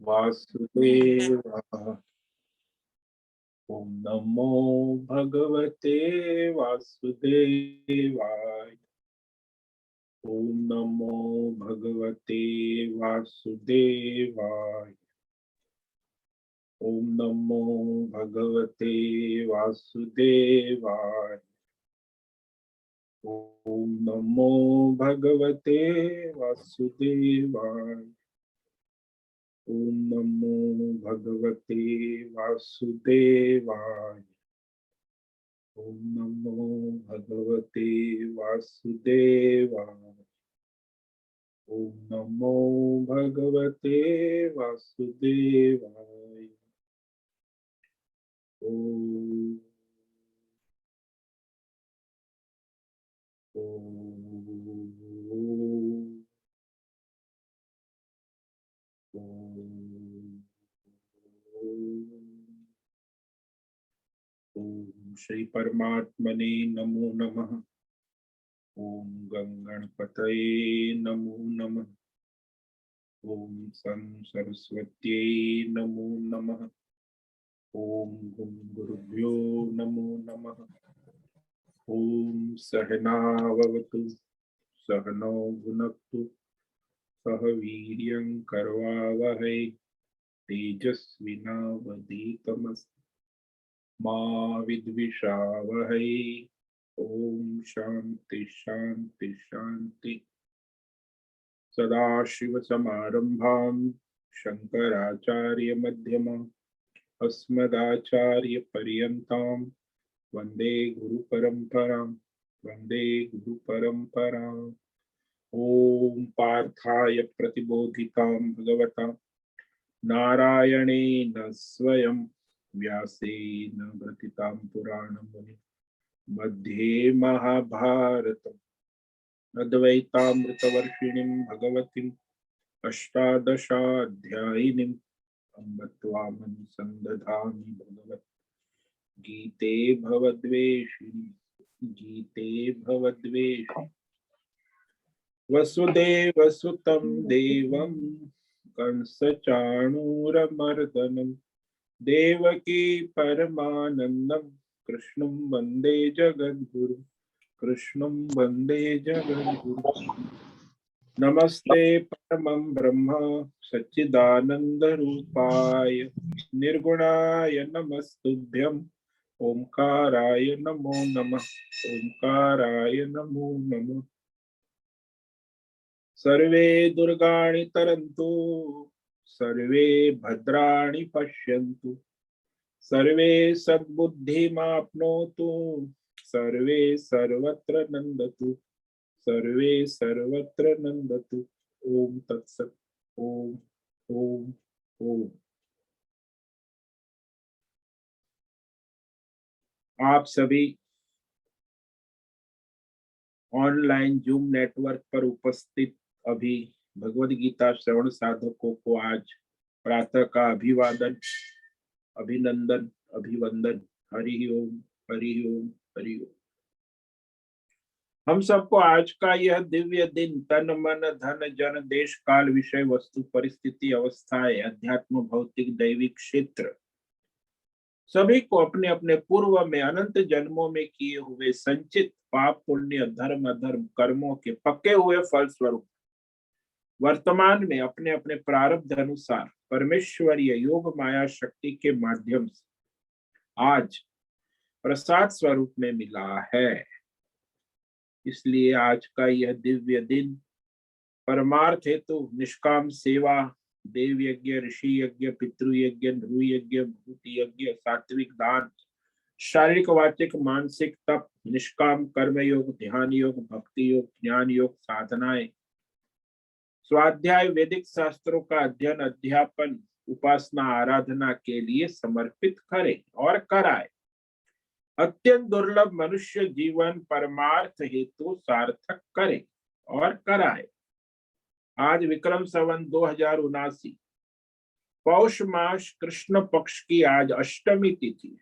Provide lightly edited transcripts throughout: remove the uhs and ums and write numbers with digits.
वासुदेवाय। ओम नमो भगवते वासुदेवाय। ओम नमो भगवते वासुदेवाय। ओम नमो भगवते वासुदेवाय। ओम नमो भगवते वासुदेवाय। ओम नमो भगवते वासुदेवाय। ओम नमो भगवते वासुदेवाय। ओम नमो भगवते वासुदेवाय। ओम ओम ओम ओम श्री परमात्मने नमो नमः। ओम गंगणपतये नमो नमः। ओम सं सरस्वत्यै नमो नमः। ओम गुं गुरुभ्यो नमो नमः। ओम सहनाववतु सहनौ भुनक्तु सह वीर्यं करवावहै तेजस्विनावधीतमस्तु मा विद्विषावहै। ओम शांति शांति शांति। सदाशिवसमारम्भां शङ्कराचार्यमध्यमाम् अस्मदाचार्यपर्यन्तां वन्दे गुरुपरम्पराम्। वन्दे गुरुपरम्पराम्। ॐ पार्थाय प्रतिबोधितां भगवता नारायणेन स्वयं व्यासेन ग्रथितां पुराणमुनि मध्ये महाभारतम् अद्वैतामृतवर्षिणीं भगवतीम् अष्टादशाध्यायिनीम् अम्ब त्वामनुसन्दधामि भगवत् गीते भवद्वेषिणि। गीते भवद्वेषिणि वसुदेवसुतं देवं कंसचाणूरमर्दनं देवकी परमानन्दं कृष्णं वन्दे जगद्गुरुं। कृष्णं वन्दे जगद्गुरुं। नमस्ते परमं ब्रह्म सच्चिदानन्दरूपाय निर्गुणाय नमस्तुभ्यं ओंकाराय नमो नमः। ओंकाराय नमो नमः। सर्वे दुर्गाणि तरन्तु सर्वे भद्राणि पश्यन्तु सर्वे सद्बुद्धिमाप्नोतु सर्वे सर्वत्र नन्दतु सर्वे सर्वत्र नन्दतु। ओम तत्सत्। ओम ओम ओम। आप सभी ऑनलाइन जूम नेटवर्क पर उपस्थित अभी भगवद गीता श्रवण साधकों को आज प्रातः का अभिवादन अभिनंदन अभिवंदन। हरि ओम हरि ओम हरि ओम। हम सबको आज का यह दिव्य दिन तन मन धन जन देश काल विषय वस्तु परिस्थिति अवस्थाएं अध्यात्म भौतिक दैविक क्षेत्र सभी को अपने अपने पूर्व में अनंत जन्मों में किए हुए संचित पाप पुण्य धर्म अधर्म कर्मों के पक्के हुए फल स्वरूप वर्तमान में अपने अपने प्रारब्ध अनुसार परमेश्वरीय योग माया शक्ति के माध्यम से आज प्रसाद स्वरूप में मिला है। इसलिए आज का यह दिव्य दिन परमार्थ हेतु निष्काम सेवा देव यज्ञ ऋषि यज्ञ पितृ यज्ञ नृ यज्ञ भूत यज्ञ सात्विक दान शारीरिक वाचिक मानसिक तप निष्काम कर्म योग ध्यान योग भक्ति योग ज्ञान योग साधनाएं स्वाध्याय वैदिक शास्त्रों का अध्ययन अध्यापन उपासना आराधना के लिए समर्पित करें और कराए। अत्यंत दुर्लभ मनुष्य जीवन परमार्थ हेतु सार्थक करे और कराए। आज विक्रम संवत 2079 पौष मास कृष्ण पक्ष की आज अष्टमी तिथि।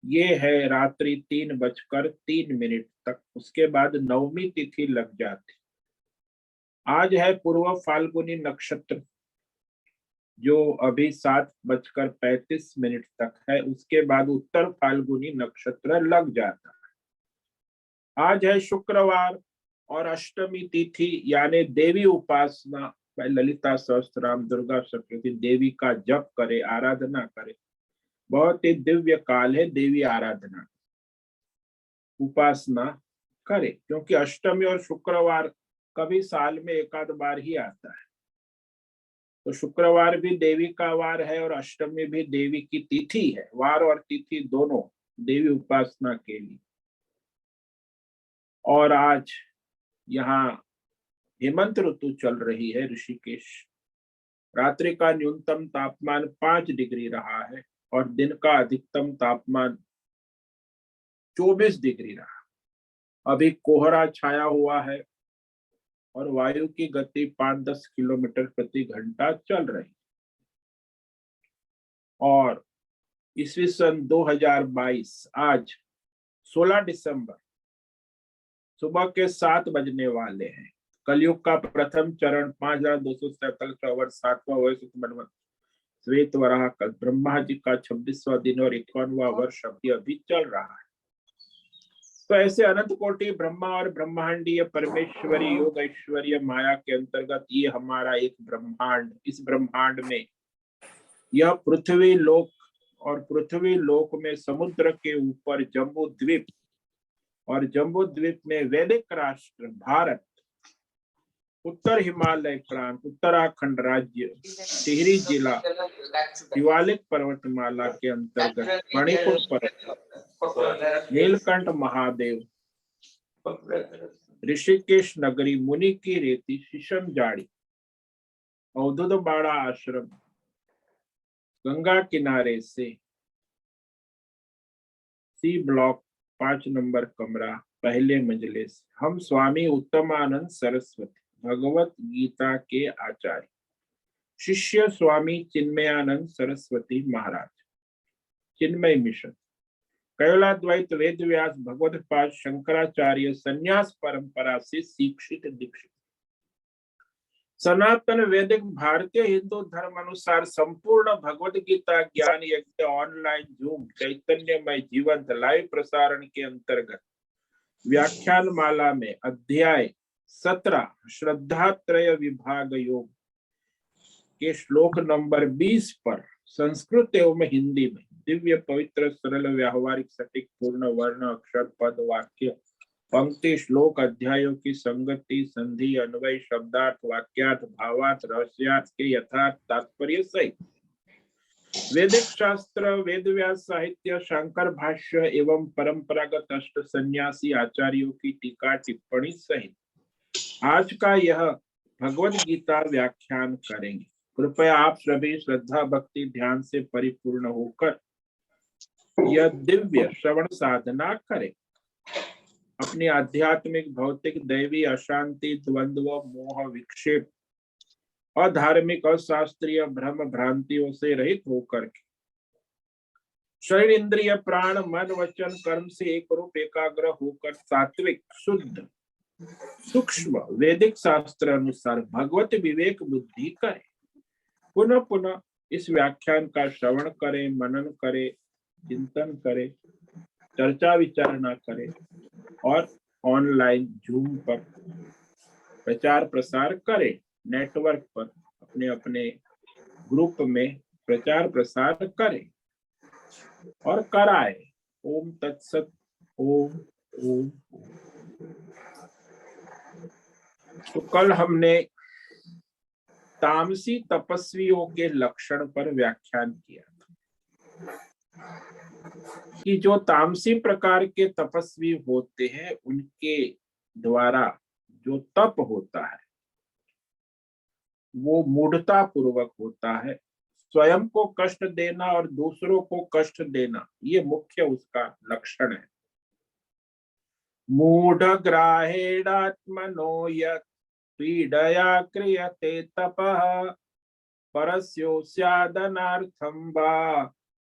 ये है रात्रि 3:03 तक। उसके बाद नवमी तिथि लग जाती। आज है पूर्व फाल्गुनी नक्षत्र जो अभी 7:35 तक है, उसके बाद उत्तर फाल्गुनी नक्षत्र लग जाता है। आज है शुक्रवार और अष्टमी तिथि, यानी देवी उपासना, ललिता सहस्त्रनाम, दुर्गा सप्तशती, देवी का जप करे, आराधना करे। बहुत ही दिव्य काल है देवी आराधना, उपासना करे, क्योंकि अष्टमी और शुक्रवार कभी साल में एक आध बार ही आता है। तो शुक्रवार भी देवी का वार है और अष्टमी भी देवी की तिथि है। वार और तिथि दोनों देवी उपासना के लिए। और आज यहाँ हेमंत ऋतु चल रही है ऋषिकेश। रात्रि का न्यूनतम तापमान 5 डिग्री रहा है और दिन का अधिकतम तापमान 24 डिग्री रहा। अभी कोहरा छाया हुआ है और वायु की गति 5-10 किलोमीटर प्रति घंटा चल रही। और ईस्वी सन 2022 आज 16 दिसंबर सुबह के 7 बजने वाले हैं। कलयुग का प्रथम चरण 5247 7वां वर्ष श्वेत वराह कल, ब्रह्मा जी का 26वां दिन और 51वां वर्ष अभी चल रहा है। तो ऐसे अनंत कोटि ब्रह्मा और ब्रह्मांडीय परमेश्वरी योग ऐश्वर्य माया के अंतर्गत ये हमारा एक ब्रह्मांड, इस ब्रह्मांड में यह पृथ्वी लोक, और पृथ्वी लोक में समुद्र के ऊपर जम्बू द्वीप, और जम्बू द्वीप में वैदिक राष्ट्र भारत, उत्तर हिमालय प्रांत, उत्तराखंड राज्य, टिहरी जिला, शिवालिक पर्वतमाला के अंतर्गत मणिपुर पर्वत, नीलकंठ महादेव, ऋषिकेश नगरी, मुनि की रेती, शीशम जाड़ी, अवधूत बाड़ा आश्रम, गंगा किनारे से सी ब्लॉक 5 नंबर कमरा, पहले मंजिले से हम स्वामी उत्तमानंद सरस्वती भगवत गीता के आचार्य, शिष्य स्वामी चिन्मयानंद सरस्वती महाराज, चिन्मय मिशन, कैवलाद्वैत वेद व्यास भगवत्पाद शंकराचार्य संन्यास परंपरा से शिक्षित दीक्षित, सनातन वैदिक भारतीय हिंदू धर्म अनुसार संपूर्ण भगवत गीता ज्ञान यज्ञ ऑनलाइन जूम चैतन्यमय जीवंत लाइव प्रसारण के अंतर्गत व्याख्यान माला में अध्याय 17 श्रद्धात्रय विभाग योग के श्लोक नंबर 20 पर संस्कृत एवं हिंदी में दिव्य पवित्र सरल व्यावहारिक सटीक पूर्ण वर्ण अक्षर पद वाक्य पंक्ति श्लोक अध्यायों की संगति संधि अन्वय शब्दार्थ वाक्यार्थ भावार्थ रहस्यार्थ के यथार्थ तात्पर्य सहित वैदिक शास्त्र वेद व्यास साहित्य शंकर भाष्य एवं परंपरागत अष्ट सन्यासी आचार्यों की टीका टिप्पणी सहित आज का यह भगवद गीता व्याख्यान करेंगे। कृपया आप सभी श्रद्धा भक्ति ध्यान से परिपूर्ण होकर यह दिव्य श्रवण साधना करें। अपनी आध्यात्मिक भौतिक दैवी अशांति द्वंद्व मोह विक्षेप और धार्मिक और शास्त्रीय भ्रम भ्रांतियों से रहित होकर शरीर इंद्रिय प्राण मन वचन कर्म से एक रूप एकाग्र होकर सात्विक शुद्ध सूक्ष्म वैदिक शास्त्र अनुसार भगवत विवेक बुद्धि करें। पुनः पुनः इस व्याख्यान का श्रवण करें, मनन करें, चिंतन करें, चर्चा विचारणा करें और ऑनलाइन जूम पर प्रचार प्रसार करें। नेटवर्क पर अपने अपने ग्रुप में प्रचार प्रसार करें और कराए। ओम तत्सत। ओम ओम। तो कल हमने तामसी तपस्वियों के लक्षण पर व्याख्यान किया था कि जो तामसी प्रकार के तपस्वी होते हैं उनके द्वारा जो तप होता है वो मूढ़ता पूर्वक होता है। स्वयं को कष्ट देना और दूसरों को कष्ट देना ये मुख्य उसका लक्षण है। मूढ़ ग्राहेणात्मनो यत् पीडया क्रियते तपः परस्योस्यादनार्थं वा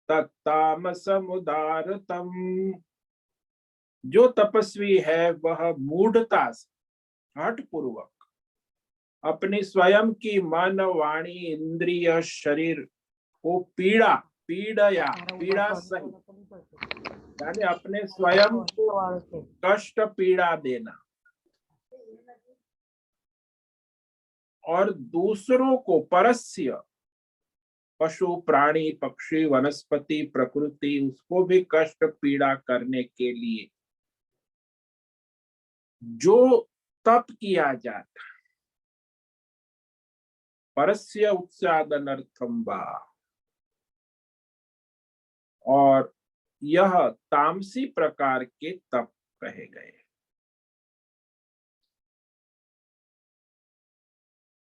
तत्तामसमुदारतम। जो तपस्वी है वह मूढ़ता से हठ पूर्वक अपनी स्वयं की मन वाणी इंद्रिय शरीर को पीड़ा पीड़या पीड़ा सही, यानी अपने स्वयं को कष्ट पीड़ा देना और दूसरों को परस्य पशु प्राणी पक्षी वनस्पति प्रकृति उसको भी कष्ट पीड़ा करने के लिए जो तप किया जाता परस्य उत्सादनर्थम वा, और यह तामसी प्रकार के तप कहे गए।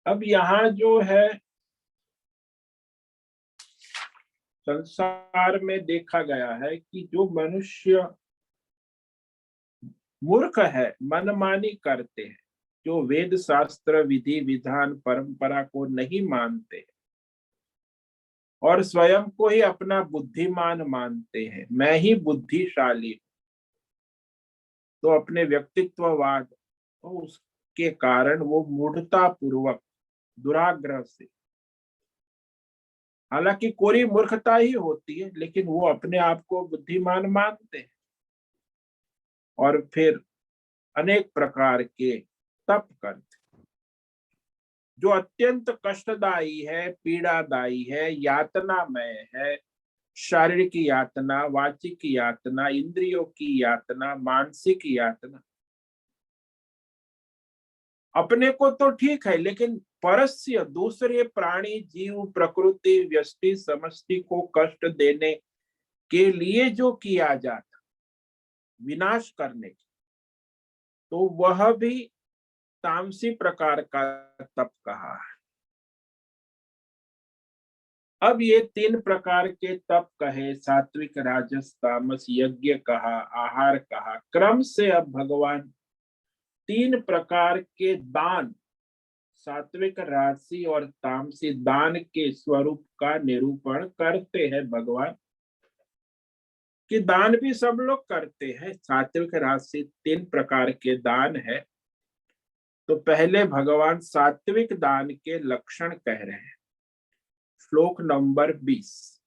अब यहाँ जो है संसार में देखा गया है कि जो मनुष्य मूर्ख है, मनमानी करते हैं, जो वेद शास्त्र विधि विधान परंपरा को नहीं मानते और स्वयं को ही अपना बुद्धिमान मानते हैं, मैं ही बुद्धिशाली, तो अपने व्यक्तित्ववाद तो उसके कारण वो मूढ़ता पूर्वक दुराग्रह से, हालांकि कोई मूर्खता ही होती है, लेकिन वो अपने आप को बुद्धिमान मानते हैं और फिर अनेक प्रकार के तप करते, जो अत्यंत कष्टदायी है, पीड़ादायी है, यातनामय है, शारीरिक यातना, वाचिक यातना, इंद्रियों की यातना, मानसिक यातना। अपने को तो ठीक है, लेकिन परस्य दूसरे प्राणी जीव प्रकृति व्यष्टि समष्टि को कष्ट देने के लिए जो किया जाता विनाश करने की, तो वह भी तामसी प्रकार का तप कहा है। अब ये 3 प्रकार के तप कहे, सात्विक राजस तामस, यज्ञ कहा, आहार कहा, क्रम से अब भगवान 3 प्रकार के दान, सात्विक राजसी और तामसी दान के स्वरूप का निरूपण करते हैं भगवान, कि दान भी सब लोग करते हैं। सात्विक राजसी 3 प्रकार के दान है, तो पहले भगवान सात्विक दान के लक्षण कह रहे हैं। श्लोक नंबर 20,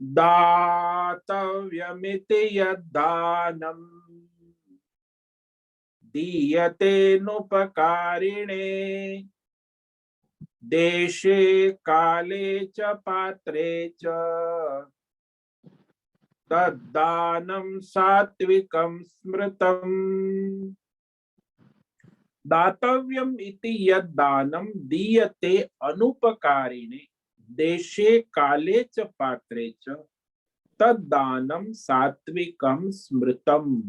दातव्यमिति यद्दानम् दीयतेनुपकारिणे देशे काले च पात्रे च तद्दानं सात्विकं स्मृतम्। दातव्यम इति यद्दानं दीयते अनुपकारिणे देशे काले च पात्रे च तद्दानं सात्विकं स्मृतम्।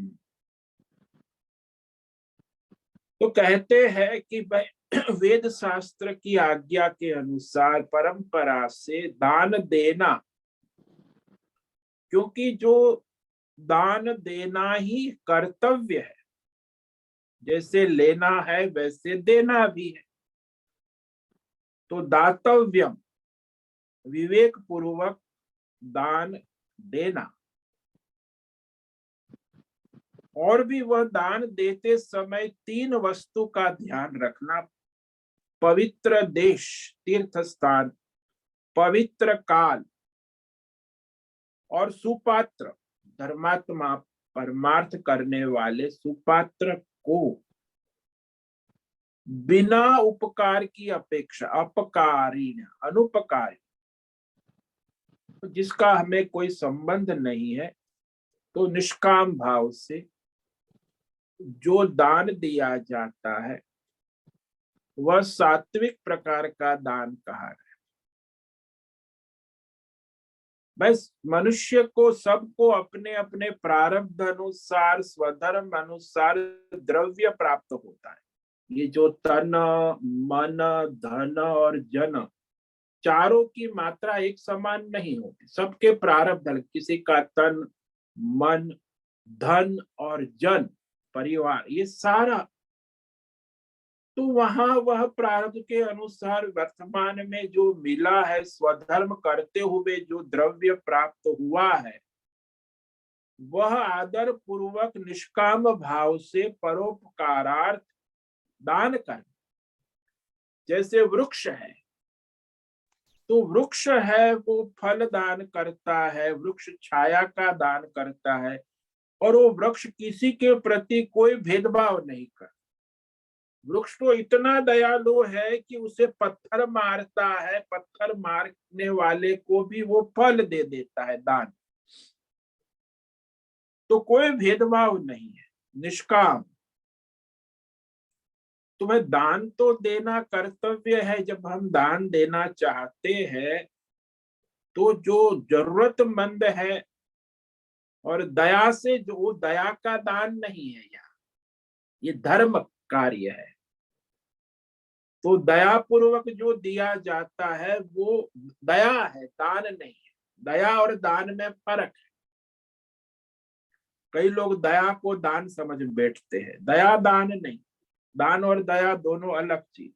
तो कहते हैं कि वेद शास्त्र की आज्ञा के अनुसार परंपरा से दान देना, क्योंकि जो दान देना ही कर्तव्य है, जैसे लेना है वैसे देना भी है, तो दातव्यम विवेक पूर्वक दान देना, और भी वह दान देते समय 3 वस्तु का ध्यान रखना, पवित्र देश तीर्थ स्थान, पवित्र काल और सुपात्र धर्मात्मा परमार्थ करने वाले सुपात्र को बिना उपकार की अपेक्षा, अपकारी अनुपकारी, जिसका हमें कोई संबंध नहीं है, तो निष्काम भाव से जो दान दिया जाता है वह सात्विक प्रकार का दान कहा है। बस मनुष्य को, सबको अपने अपने प्रारब्ध अनुसार स्वधर्म अनुसार द्रव्य प्राप्त होता है। ये जो तन मन धन और जन चारों की मात्रा एक समान नहीं होती, सबके प्रारब्ध, किसी का तन मन धन और जन परिवार ये सारा, तो वहां वह प्रारब्ध के अनुसार वर्तमान में जो मिला है, स्वधर्म करते हुए जो द्रव्य प्राप्त हुआ है, वह आदर पूर्वक निष्काम भाव से परोपकारार्थ दान करना। जैसे वृक्ष है, तो वृक्ष है वो फल दान करता है, वृक्ष छाया का दान करता है, और वो वृक्ष किसी के प्रति कोई भेदभाव नहीं करता। वृक्ष तो इतना दयालु है कि उसे पत्थर मारता है, पत्थर मारने वाले को भी वो फल दे देता है दान। तो कोई भेदभाव नहीं है, निष्काम। तुम्हें दान तो देना कर्तव्य है। जब हम दान देना चाहते हैं तो जो जरूरतमंद है, और दया से, जो दया का दान नहीं है यहाँ, ये धर्म कार्य है। तो दया पूर्वक जो दिया जाता है वो दया है, दान नहीं है। दया और दान में फर्क है। कई लोग दया को दान समझ बैठते हैं, दया दान नहीं। दान और दया दोनों अलग चीज।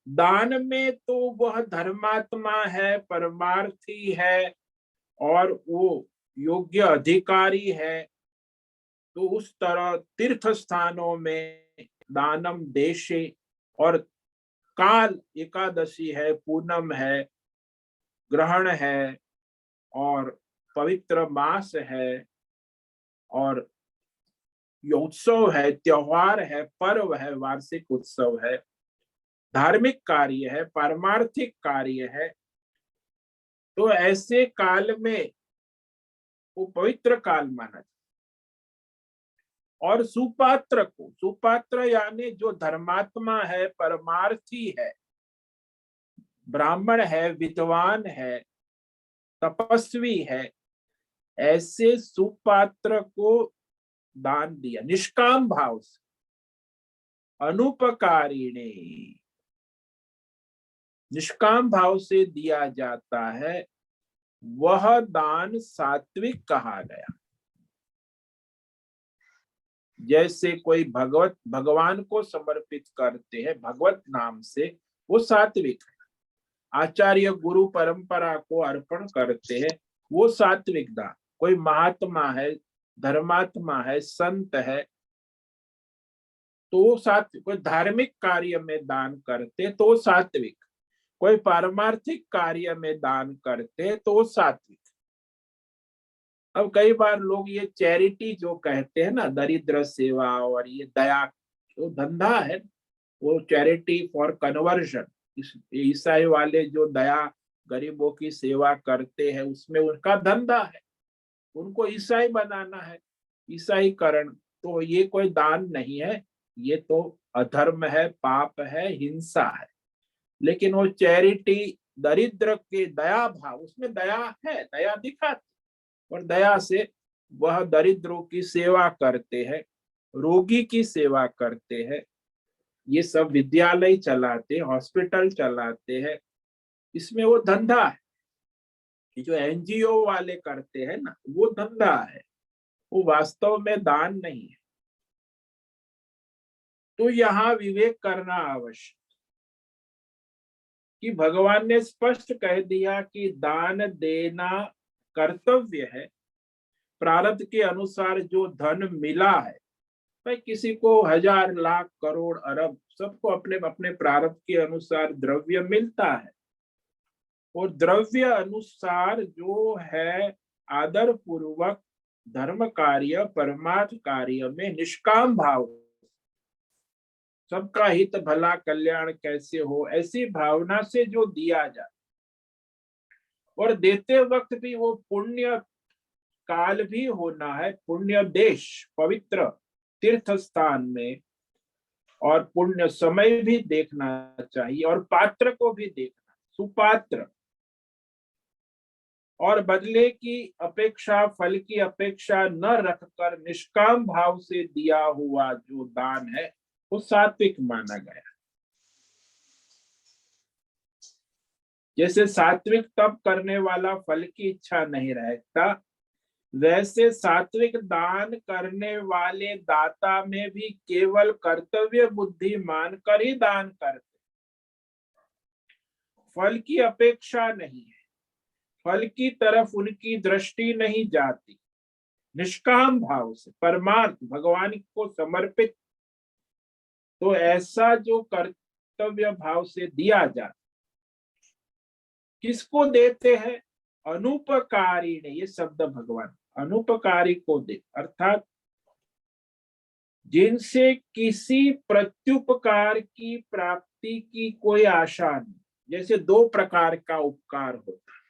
दान में तो वह धर्मात्मा है, परमार्थी है, और वो योग्य अधिकारी है। तो उस तरह तीर्थ स्थानों में दानम देशे, और काल एकादशी है, पूनम है, ग्रहण है, और पवित्र मास है, और उत्सव है, त्योहार है, पर्व है, वार्षिक उत्सव है, धार्मिक कार्य है, पारमार्थिक कार्य है। तो ऐसे काल में वो पवित्र काल माना जाता। और सुपात्र को, सुपात्र यानी जो धर्मात्मा है, परमार्थी है, ब्राह्मण है, विद्वान है, तपस्वी है, ऐसे सुपात्र को दान दिया निष्काम भाव से। अनुपकारिणी, निष्काम भाव से दिया जाता है, वह दान सात्विक कहा गया। जैसे कोई भगवान को समर्पित करते हैं भगवत नाम से, वो सात्विक है। आचार्य गुरु परंपरा को अर्पण करते हैं, वो सात्विक दान। कोई महात्मा है, धर्मात्मा है, संत है, तो सात्विक। कोई धार्मिक कार्य में दान करते तो सात्विक। कोई पारमार्थिक कार्य में दान करते तो सात्विक। अब कई बार लोग ये चैरिटी जो कहते हैं ना, दरिद्र सेवा और ये दया, वो धंधा है। वो चैरिटी फॉर कन्वर्जन, ईसाई वाले जो दया, गरीबों की सेवा करते हैं, उसमें उनका धंधा है, उनको ईसाई बनाना है, ईसाईकरण। तो ये कोई दान नहीं है, ये तो अधर्म है, पाप है, हिंसा है। लेकिन वो चैरिटी, दरिद्र के दया भाव, उसमें दया है, दया दिखाते, और दया से वह दरिद्रों की सेवा करते हैं, रोगी की सेवा करते हैं। ये सब विद्यालय चलाते, हॉस्पिटल चलाते हैं, इसमें वो धंधा है। ये जो एनजीओ वाले करते हैं ना, वो धंधा है, वो वास्तव में दान नहीं है। तो यहाँ विवेक करना आवश्यक कि भगवान ने स्पष्ट कह दिया कि दान देना कर्तव्य है। प्रारब्ध के अनुसार जो धन मिला है, भाई किसी को 1000 लाख करोड़ अरब, सबको अपने अपने प्रारब्ध के अनुसार द्रव्य मिलता है। और द्रव्य अनुसार जो है, आदर पूर्वक धर्म कार्य, परमार्थ कार्य में निष्काम भाव, सबका हित भला कल्याण कैसे हो, ऐसी भावना से जो दिया जाए, और देते वक्त भी वो पुण्य काल भी होना है, पुण्य देश, पवित्र तीर्थ स्थान में, और पुण्य समय भी देखना चाहिए, और पात्र को भी देखना, सुपात्र। और बदले की अपेक्षा, फल की अपेक्षा न रखकर निष्काम भाव से दिया हुआ जो दान है, वो सात्विक माना गया। जैसे सात्विक तप करने वाला फल की इच्छा नहीं रखता, वैसे सात्विक दान करने वाले दाता में भी केवल कर्तव्य बुद्धि मानकर ही दान करते, फल की अपेक्षा नहीं है, फल की तरफ उनकी दृष्टि नहीं जाती। निष्काम भाव से, परमार्थ भगवान को समर्पित। तो ऐसा जो कर्तव्य भाव से दिया जाता, किसको देते हैं? अनुपकारी ने, ये शब्द भगवान अनुपकारी को दे, अर्थात जिनसे किसी प्रत्युपकार की प्राप्ति की कोई आशा नहीं। जैसे दो प्रकार का उपकार होता है।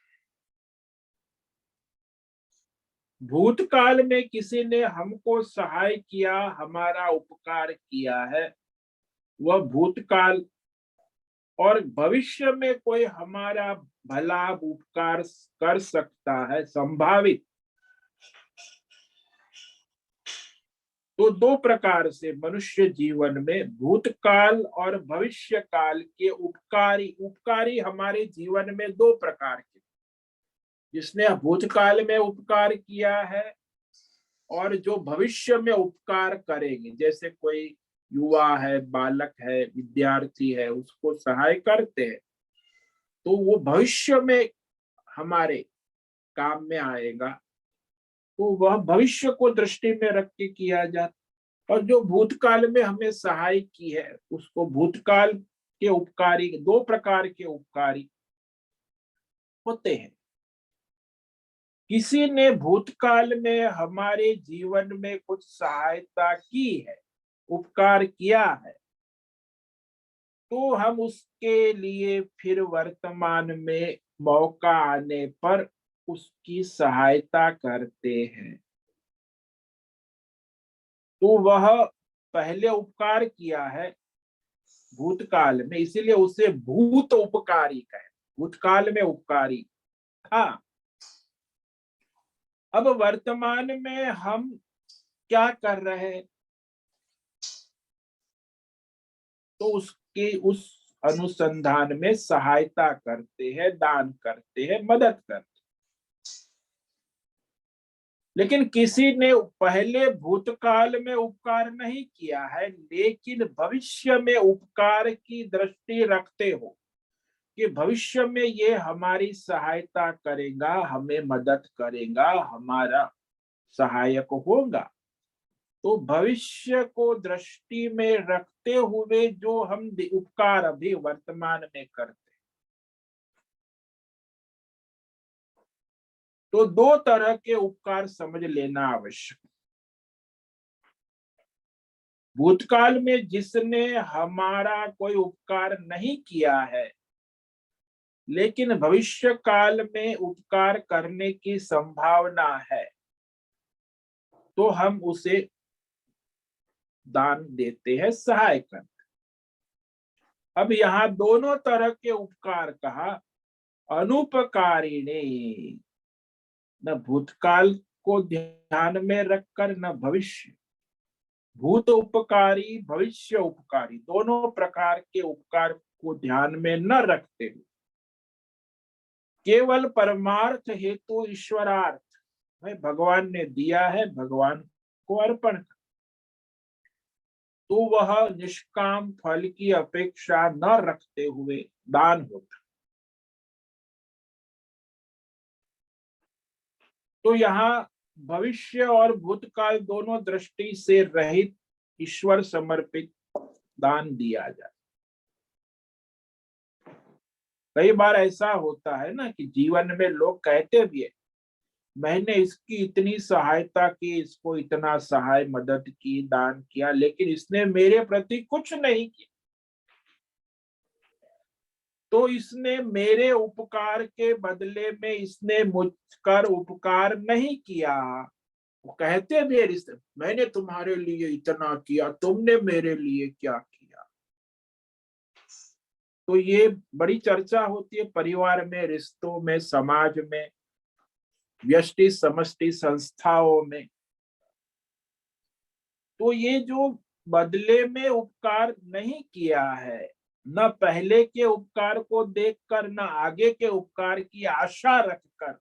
भूतकाल में किसी ने हमको सहाय किया, हमारा उपकार किया है, वह भूतकाल, और भविष्य में कोई हमारा भला उपकार कर सकता है, संभावित। तो दो प्रकार से मनुष्य जीवन में भूतकाल और भविष्य काल के उपकारी हमारे जीवन में दो प्रकार के, जिसने भूतकाल में उपकार किया है और जो भविष्य में उपकार करेंगे। जैसे कोई युवा है, बालक है, विद्यार्थी है, उसको सहाय करते हैं तो वो भविष्य में हमारे काम में आएगा, तो वह भविष्य को दृष्टि में रख के किया जाता। और जो भूतकाल में हमें सहाय की है उसको भूतकाल के उपकारी, दो प्रकार के उपकारी होते हैं। किसी ने भूतकाल में हमारे जीवन में कुछ सहायता की है, उपकार किया है, तो हम उसके लिए फिर वर्तमान में मौका आने पर उसकी सहायता करते हैं। तो वह पहले उपकार किया है भूतकाल में, इसीलिए उसे भूत उपकारी कहे, भूतकाल में उपकारी था। अब वर्तमान में हम क्या कर रहे हैं, तो उसके उस अनुसंधान में सहायता करते हैं, दान करते हैं, मदद करते हैं। लेकिन किसी ने पहले भूतकाल में उपकार नहीं किया है, लेकिन भविष्य में उपकार की दृष्टि रखते हो कि भविष्य में ये हमारी सहायता करेगा, हमें मदद करेगा, हमारा सहायक होगा, तो भविष्य को दृष्टि में रखते हुए जो हम उपकार अभी वर्तमान में करते, तो दो तरह के उपकार समझ लेना आवश्यक। भूतकाल में जिसने हमारा कोई उपकार नहीं किया है, लेकिन भविष्य काल में उपकार करने की संभावना है, तो हम उसे दान देते हैं, सहाय करते। अब यहाँ दोनों तरह के उपकार कहा, अनुपकारी ने, न भूतकाल को ध्यान में रखकर न भविष्य, भूत उपकारी भविष्य उपकारी, दोनों प्रकार के उपकार को ध्यान में न रखते हुए केवल परमार्थ हेतु ईश्वरार्थ, भगवान ने दिया है, भगवान को अर्पण, तो वह निष्काम फल की अपेक्षा न रखते हुए दान होता। तो यहाँ भविष्य और भूतकाल दोनों दृष्टि से रहित ईश्वर समर्पित दान दिया जाए। कई बार ऐसा होता है ना कि जीवन में लोग कहते भी है, मैंने इसकी इतनी सहायता की, इसको इतना सहाय मदद की, दान किया, लेकिन इसने मेरे प्रति कुछ नहीं किया, तो इसने मेरे उपकार के बदले में इसने मुझकर उपकार नहीं किया। वो कहते भी है रिश्ते, मैंने तुम्हारे लिए इतना किया, तुमने मेरे लिए क्या किया। तो ये बड़ी चर्चा होती है परिवार में, रिश्तों में, समाज में, व्यष्टि समष्टि संस्थाओं में। तो ये जो बदले में उपकार नहीं किया है, न पहले के उपकार को देखकर न आगे के उपकार की आशा रखकर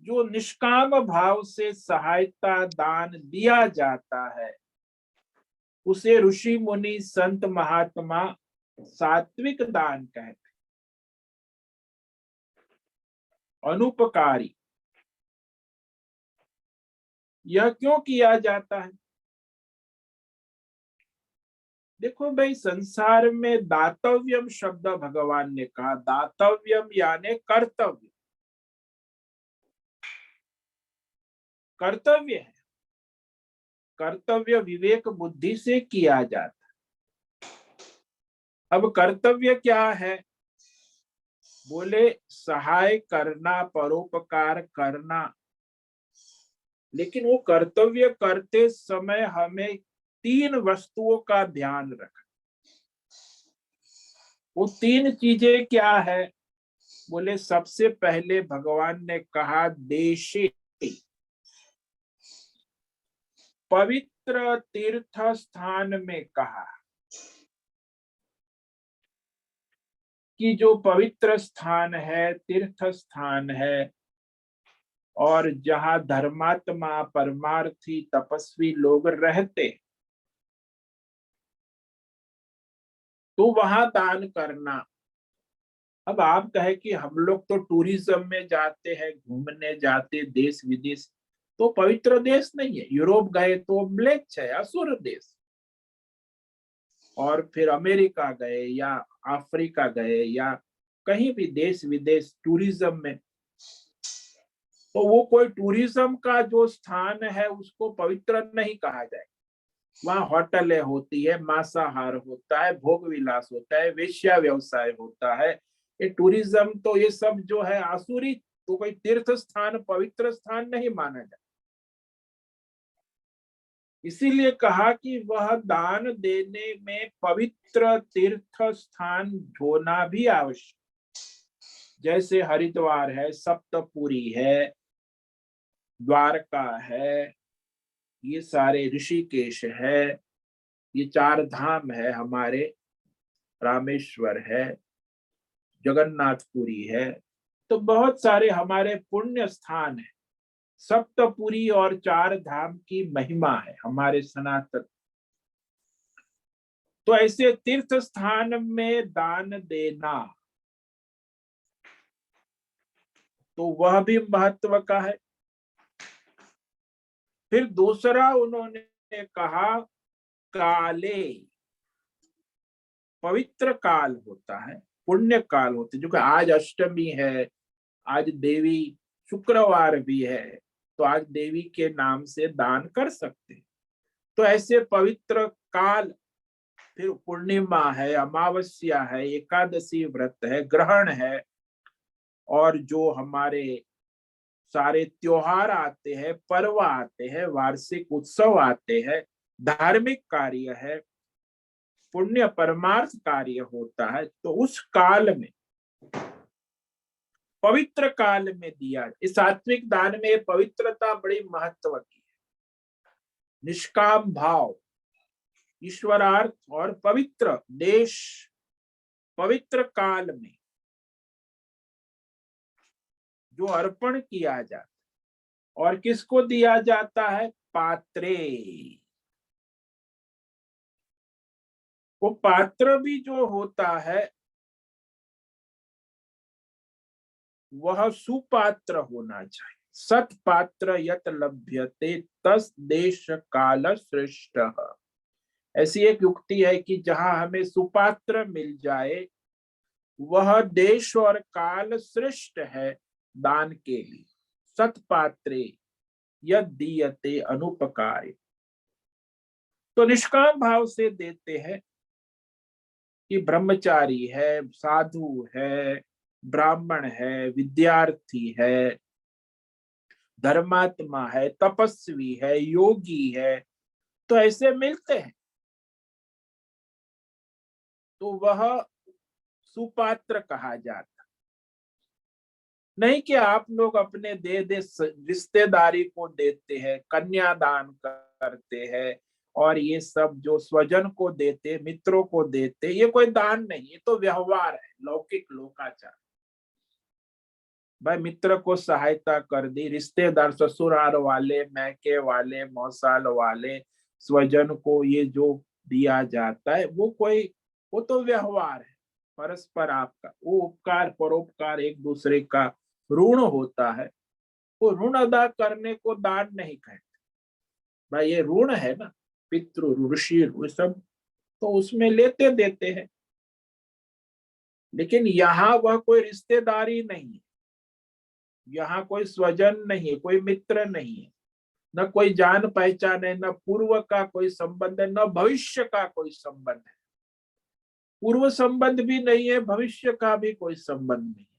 जो निष्काम भाव से सहायता दान दिया जाता है, उसे ऋषि मुनि संत महात्मा सात्विक दान कहते। अनुपकारी, यह क्यों किया जाता है? देखो भाई, संसार में दातव्यम शब्द भगवान ने कहा, दातव्यम यानी कर्तव्य, कर्तव्य है, कर्तव्य विवेक बुद्धि से किया जाता। अब कर्तव्य क्या है? बोले सहाय करना, परोपकार करना। लेकिन वो कर्तव्य करते समय हमें 3 वस्तुओं का ध्यान रखना। वो 3 चीजें क्या है? बोले सबसे पहले भगवान ने कहा देशे, पवित्र तीर्थ स्थान में कहा कि जो पवित्र स्थान है, तीर्थ स्थान है, और जहां धर्मात्मा, परमार्थी, तपस्वी लोग रहते, तो वहां दान करना। अब आप कहे कि हम लोग तो टूरिज्म में जाते हैं, घूमने जाते देश विदेश, तो पवित्र देश नहीं है। यूरोप गए तो म्लेच्छ है, असुर देश। और फिर अमेरिका गए या अफ्रीका गए या कहीं भी देश विदेश टूरिज्म में, तो वो कोई टूरिज्म का जो स्थान है उसको पवित्र नहीं कहा जाए। वहां होटलें होती है, मांसाहार होता है, भोग विलास होता है, वेश्या व्यवसाय होता है। ये टूरिज्म तो ये सब जो है आसुरी, तो कोई तीर्थ स्थान, पवित्र स्थान नहीं माना जाए। इसीलिए कहा कि वह दान देने में पवित्र तीर्थ स्थान होना भी आवश्यक। जैसे हरिद्वार है, सप्तपुरी है, द्वारका है, ये सारे, ऋषिकेश है, ये 4 धाम है हमारे, रामेश्वर है, जगन्नाथपुरी है। तो बहुत सारे हमारे पुण्य स्थान है। सप्तपुरी और 4 धाम की महिमा है हमारे सनातन। तो ऐसे तीर्थ स्थान में दान देना, तो वह भी महत्व का है। फिर दूसरा उन्होंने कहा काले, पवित्र काल होता है, पुण्य काल होते, जो कि आज अष्टमी है, आज देवी, शुक्रवार भी है, तो आज देवी के नाम से दान कर सकते हैं। तो ऐसे पवित्र काल, फिर पूर्णिमा है, अमावस्या है, एकादशी व्रत है, ग्रहण है, और जो हमारे सारे त्योहार आते हैं, पर्व आते हैं, वार्षिक उत्सव आते हैं, धार्मिक कार्य है, पुण्य परमार्थ कार्य होता है, तो उस काल में, पवित्र काल में दिया। इस सात्विक दान में पवित्रता बड़ी महत्व की है। निष्काम भाव, ईश्वरार्थ और पवित्र देश, पवित्र काल में जो अर्पण किया जाता, और किसको दिया जाता है? पात्रे। वो पात्र भी जो होता है वह सुपात्र होना चाहिए। सत्पात्र यत लभ्यते तस् देश काल श्रेष्ठ। ऐसी एक युक्ति है कि जहां हमें सुपात्र मिल जाए, वह देश और काल श्रेष्ठ है दान के लिए। सत्पात्रे यद दीयते अनुपकारे। तो निष्काम भाव से देते हैं कि ब्रह्मचारी है, साधु है, ब्राह्मण है, विद्यार्थी है, धर्मात्मा है, तपस्वी है, योगी है, तो ऐसे मिलते हैं, तो वह सुपात्र कहा जाता। नहीं कि आप लोग अपने दे दे रिश्तेदारी को देते हैं, कन्यादान करते हैं, और ये सब जो स्वजन को देते, मित्रों को देते, ये कोई दान नहीं, ये तो व्यवहार है, लौकिक लोकाचार। भाई मित्र को सहायता कर दी, रिश्तेदार, ससुराल वाले, मैके वाले, मौसाल वाले, स्वजन को ये जो दिया जाता है, वो तो व्यवहार है परस्पर आपका। वो उपकार परोपकार, एक दूसरे का ऋण होता है। वो ऋण अदा करने को दान नहीं कहते भाई, ये ऋण है ना, पितृ ऋषि, वो सब तो उसमें लेते देते हैं। लेकिन यहाँ वह कोई रिश्तेदारी नहीं है, यहाँ कोई स्वजन नहीं है, कोई मित्र नहीं है, न कोई जान पहचान है, न पूर्व का कोई संबंध है, न भविष्य का कोई संबंध है। पूर्व संबंध भी नहीं है, भविष्य का भी कोई संबंध नहीं है।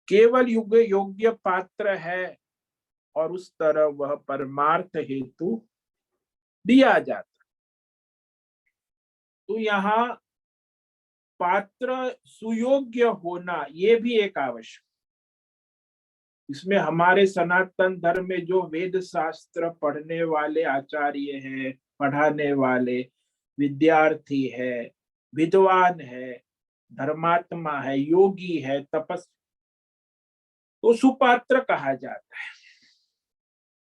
केवल युग योग्य पात्र है और उस तरह वह परमार्थ हेतु दिया जाता। तो यहाँ पात्र सुयोग्य होना ये भी एक आवश्यक। इसमें हमारे सनातन धर्म में जो वेद शास्त्र पढ़ने वाले आचार्य हैं, पढ़ाने वाले विद्यार्थी है, विद्वान है, धर्मात्मा है, योगी है, तपस्वी, तो सुपात्र कहा जाता है।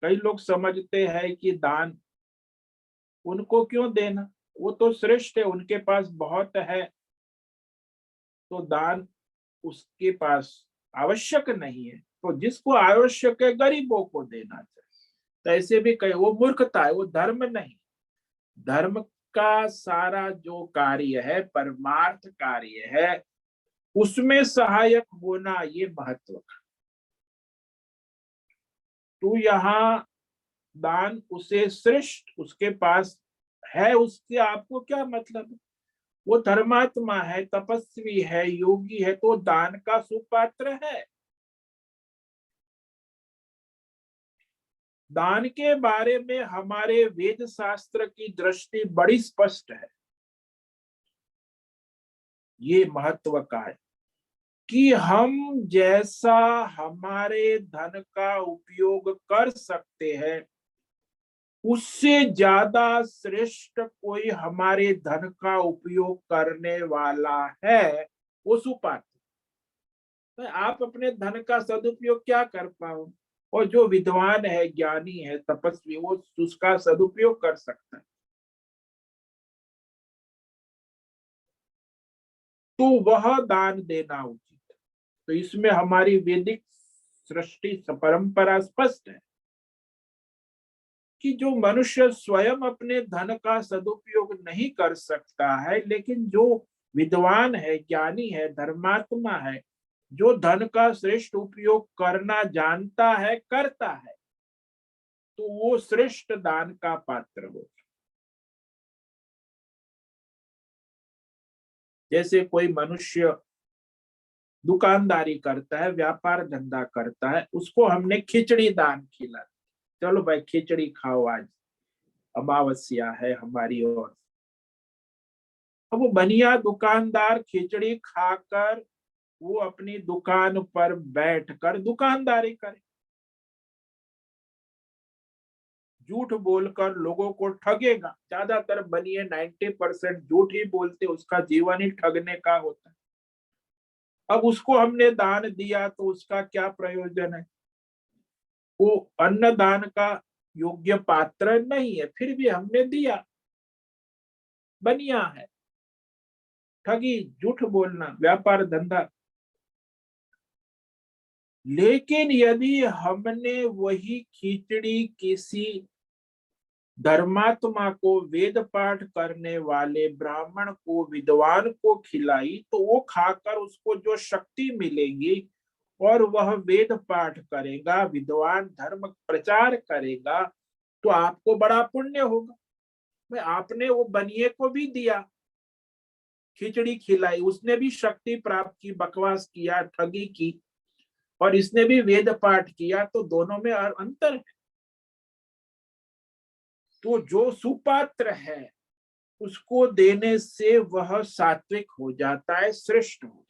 कई लोग समझते हैं कि दान उनको क्यों देना, वो तो श्रेष्ठ है, उनके पास बहुत है, तो दान उसके पास आवश्यक नहीं है, तो जिसको आवश्यक है गरीबों को देना चाहिए। तो ऐसे भी कहे वो मूर्खता है, वो धर्म नहीं। धर्म का सारा जो कार्य है, परमार्थ कार्य है, उसमें सहायक होना ये महत्व का। तो यहाँ दान उसे श्रेष्ठ, उसके पास है, उससे आपको क्या मतलब है? वो धर्मात्मा है, तपस्वी है, योगी है, तो दान का सुपात्र है। दान के बारे में हमारे वेद शास्त्र की दृष्टि बड़ी स्पष्ट है। ये महत्व का है कि हम जैसा हमारे धन का उपयोग कर सकते हैं, उससे ज्यादा श्रेष्ठ कोई हमारे धन का उपयोग करने वाला है, वो सुपात्र। तो आप अपने धन का सदुपयोग क्या कर पाओ, और जो विद्वान है, ज्ञानी है, तपस्वी, वो उसका सदुपयोग कर सकता है। तो वह दान देना उचित है। तो इसमें हमारी वैदिक सृष्टि परंपरा स्पष्ट है कि जो मनुष्य स्वयं अपने धन का सदुपयोग नहीं कर सकता है, लेकिन जो विद्वान है, ज्ञानी है, धर्मात्मा है, जो धन का श्रेष्ठ उपयोग करना जानता है, करता है, तो वो श्रेष्ठ दान का पात्र हो। जैसे कोई मनुष्य दुकानदारी करता है, व्यापार धंधा करता है, उसको हमने खिचड़ी दान खिला, चलो भाई खिचड़ी खाओ, आज अमावस्या है हमारी ओर। अब वो बनिया दुकानदार खिचड़ी खाकर वो अपनी दुकान पर बैठकर दुकानदारी करे, झूठ बोलकर लोगों को ठगेगा। ज्यादातर बनिए 90% झूठ ही बोलते, उसका जीवन ही ठगने का होता है। अब उसको हमने दान दिया तो उसका क्या प्रयोजन है? वो अन्नदान का योग्य पात्र नहीं है, फिर भी हमने दिया, बनिया है, ठगी, झूठ बोलना, व्यापार धंधा। लेकिन यदि हमने वही खिचड़ी किसी धर्मात्मा को, वेद पाठ करने वाले ब्राह्मण को, विद्वान को खिलाई, तो वो खाकर उसको जो शक्ति मिलेगी और वह वेद पाठ करेगा, विद्वान धर्म प्रचार करेगा, तो आपको बड़ा पुण्य होगा। मैं आपने वो बनिए को भी दिया, खिचड़ी खिलाई, उसने भी शक्ति प्राप्त की, बकवास किया, ठगी की, और इसने भी वेद पाठ किया, तो दोनों में अंतर है। तो जो सुपात्र है उसको देने से वह सात्विक हो जाता है, श्रेष्ठ हो।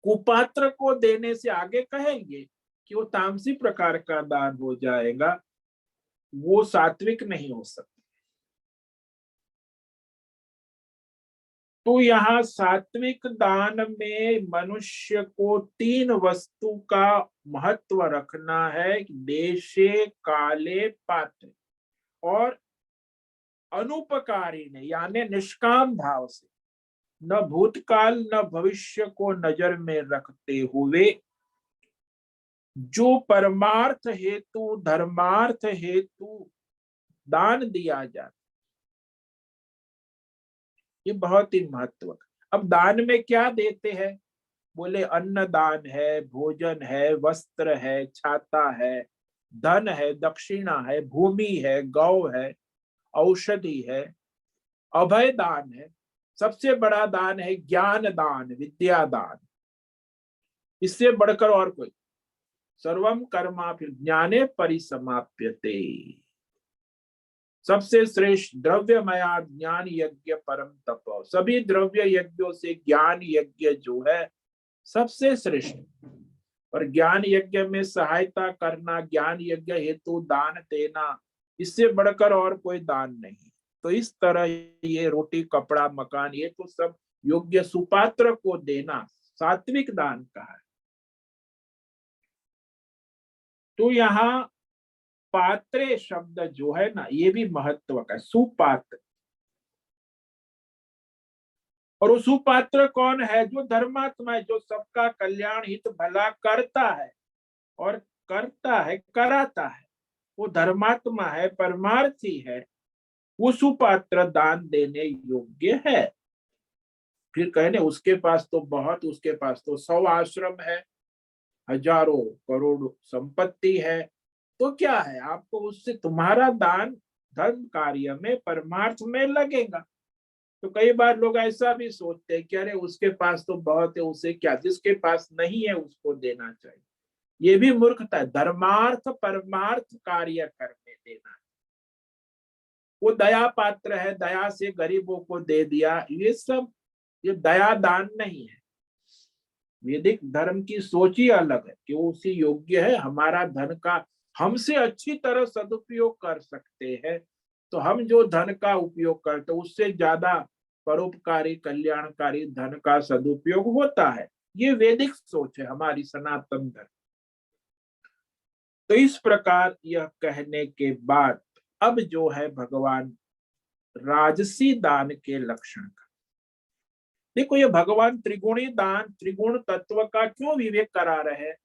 कुपात्र को देने से आगे कहेंगे कि वो तामसी प्रकार का दान हो जाएगा, वो सात्विक नहीं हो सकता। तो यहाँ सात्विक दान में मनुष्य को 3 वस्तु का महत्व रखना है: देशे, काले, पात्र, और अनुपकारी ने, यानी निष्काम भाव से, न भूतकाल न भविष्य को नजर में रखते हुए, जो परमार्थ हेतु, धर्मार्थ हेतु दान दिया जाता, ये बहुत ही महत्व। अब दान में क्या देते हैं? बोले अन्न दान है, भोजन है, वस्त्र है, छाता है, धन है, दक्षिणा है, भूमि है, गौ है, औषधि है, अभय दान है, सबसे बड़ा दान है ज्ञान दान, विद्या दान। इससे बढ़कर और कोई, सर्वम कर्मा फिर ज्ञाने परिसमाप्यते। सबसे श्रेष्ठ द्रव्यमया ज्ञान यज्ञ परम तप। सभी द्रव्य यज्ञों से ज्ञान यज्ञ जो है सबसे श्रेष्ठ। और ज्ञान यज्ञ में सहायता करना, ज्ञान यज्ञ हेतु दान देना, इससे बढ़कर और कोई दान नहीं। तो इस तरह ये रोटी कपड़ा मकान ये तो सब योग्य सुपात्र को देना सात्विक दान कहा है। तो यहाँ पात्रे शब्द जो है ना, ये भी महत्व का, सुपात्र। और वो सुपात्र कौन है? जो धर्मात्मा है, जो सबका कल्याण हित भला करता है और करता है, कराता है, वो धर्मात्मा है, परमार्थी है, वो सुपात्र दान देने योग्य है। फिर कहने उसके पास तो बहुत, उसके पास तो 100 आश्रम है, हजारों करोड़ संपत्ति है, तो क्या है, आपको उससे तुम्हारा दान धर्म कार्य में परमार्थ में लगेगा। तो कई बार लोग ऐसा भी सोचते हैं कि अरे उसके पास तो बहुत है, उसे क्या, जिसके पास नहीं है उसको देना चाहिए। ये भी मूर्खता है। धर्मार्थ परमार्थ कार्य करने देना। वो दया पात्र है, दया से गरीबों को दे दिया, ये सब ये दया दान नहीं है। वैदिक धर्म की सोच ही अलग है कि वो उसी योग्य है, हमारा धन का हमसे अच्छी तरह सदुपयोग कर सकते हैं, तो हम जो धन का उपयोग करते उससे ज्यादा परोपकारी कल्याणकारी धन का सदुपयोग होता है। ये वैदिक सोच है हमारी सनातन धर्म। तो इस प्रकार यह कहने के बाद अब जो है भगवान राजसी दान के लक्षण का। देखो ये भगवान त्रिगुणी दान, त्रिगुण तत्व का क्यों विवेक करा रहे हैं?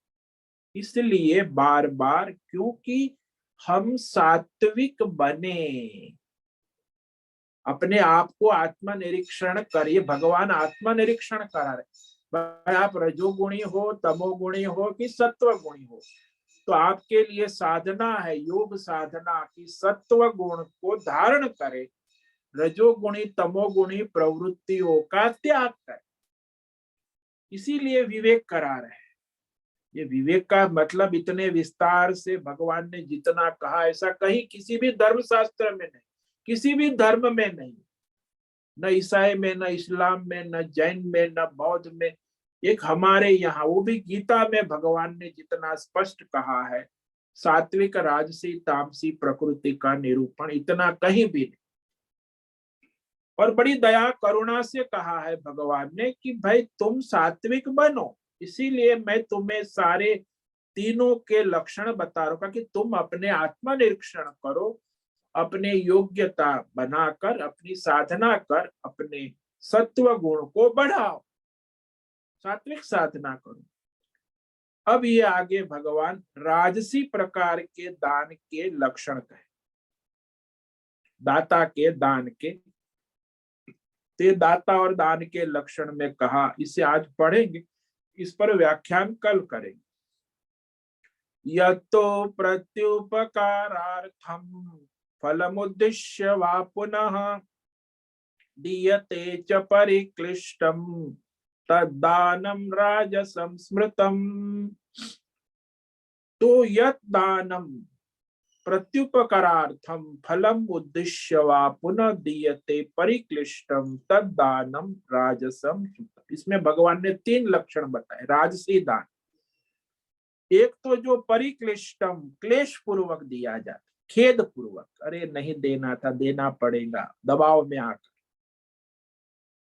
इसलिए बार बार, क्योंकि हम सात्विक बने, अपने आप को आत्मनिरीक्षण करिए। भगवान आत्मनिरीक्षण करा रहे, आप रजोगुणी हो, तमोगुणी हो कि सत्व गुणी हो, तो आपके लिए साधना है, योग साधना की सत्व गुण को धारण करे, रजोगुणी तमोगुणी प्रवृत्तियों का त्याग करे। इसीलिए विवेक करा रहे हैं। ये विवेक का मतलब इतने विस्तार से भगवान ने जितना कहा, ऐसा कहीं किसी भी धर्म शास्त्र में नहीं, किसी भी धर्म में नहीं, न ईसाई में, न इस्लाम में, न जैन में, न बौद्ध में। एक हमारे यहाँ, वो भी गीता में भगवान ने जितना स्पष्ट कहा है, सात्विक राजसी तामसी प्रकृति का निरूपण इतना कहीं भी नहीं। और बड़ी दया करुणा से कहा है भगवान ने कि भाई तुम सात्विक बनो, इसीलिए मैं तुम्हें सारे तीनों के लक्षण बता रहा हूं कि तुम अपने आत्मनिरीक्षण करो, अपने योग्यता बनाकर अपनी साधना कर अपने सत्व गुण को बढ़ाओ, सात्विक साधना करो। अब ये आगे भगवान राजसी प्रकार के दान के लक्षण कहे, दाता के दान के। ते दाता और दान के लक्षण में कहा, इसे आज पढ़ेंगे, इस पर व्याख्यान कल करेंगे। यतो प्रत्युपकारार्थम फलमुद्दिश्य वा पुनः दीयते च परिक्लिष्टम तद्दानम राजसं स्मृतम। तो यत् दानम प्रत्युपकारार्थम फलम उद्दिश्य वा पुनः दीयते परिक्लिष्टम तद्दानम राजसम। इसमें भगवान ने 3 लक्षण बताए राजसी दान। एक तो जो परिक्लिष्टम, क्लेश पूर्वक दिया जाता, खेद पूर्वक, अरे नहीं देना था, देना पड़ेगा, दबाव में आकर।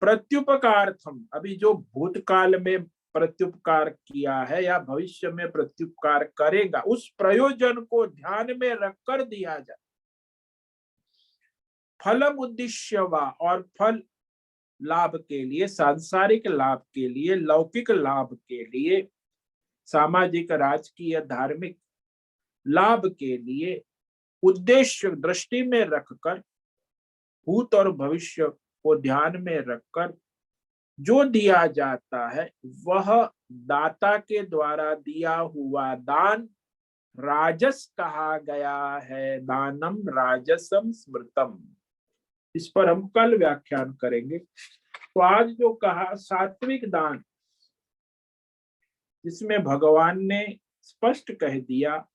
प्रत्युपकार्थम, अभी जो भूतकाल में प्रत्युपकार किया है या भविष्य में प्रत्युपकार करेगा, उस प्रयोजन को ध्यान में रखकर दिया जाए। फलम उद्देश्य वा, और फल लाभ के लिए, सांसारिक लाभ के लिए, लौकिक लाभ के लिए, सामाजिक राजकीय धार्मिक लाभ के लिए उद्देश्य दृष्टि में रखकर भूत और भविष्य को ध्यान में रखकर जो दिया जाता है वह दाता के द्वारा दिया हुआ दान राजस कहा गया है। दानम राजसम स्मृतम। इस पर हम कल व्याख्यान करेंगे। तो आज जो कहा सात्विक दान, जिसमें भगवान ने स्पष्ट कह दिया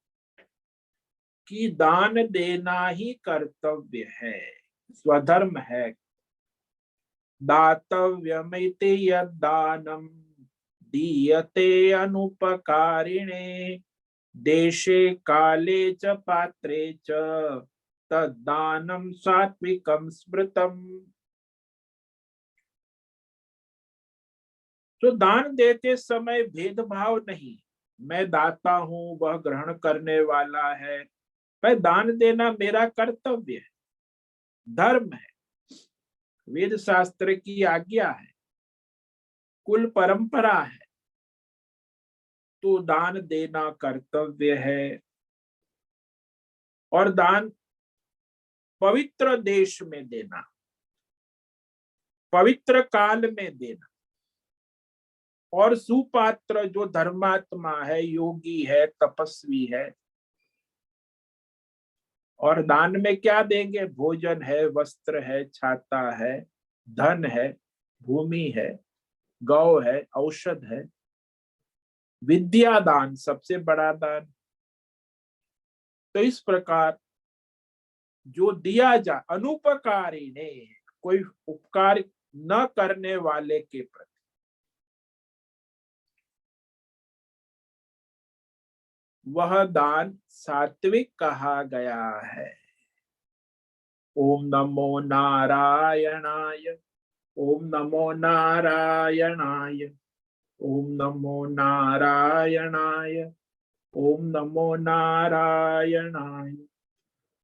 कि दान देना ही कर्तव्य है, स्वधर्म है। दातव्यमिति यद्दानं दीयते अनुपकारिणे देशे काले च पात्रे च तद्दानं सात्विकं स्मृतम्। तो दान देते समय भेदभाव नहीं, मैं दाता हूं वह ग्रहण करने वाला है। मैं दान देना मेरा कर्तव्य है, धर्म है, वेद शास्त्र की आज्ञा है, कुल परंपरा है, तो दान देना कर्तव्य है। और दान पवित्र देश में देना, पवित्र काल में देना, और सुपात्र जो धर्मात्मा है, योगी है, तपस्वी है। और दान में क्या देंगे? भोजन है, वस्त्र है, छाता है, धन है, भूमि है, गौ है, औषध है, विद्या दान सबसे बड़ा दान। तो इस प्रकार जो दिया जा अनुपकारी ने, कोई उपकार न करने वाले के प्रति, वह दान सात्विक कहा गया है। ओम नमो नारायणाय, ओम नमो नारायणाय, ओम नमो नारायणाय, ओम नमो नारायणाय,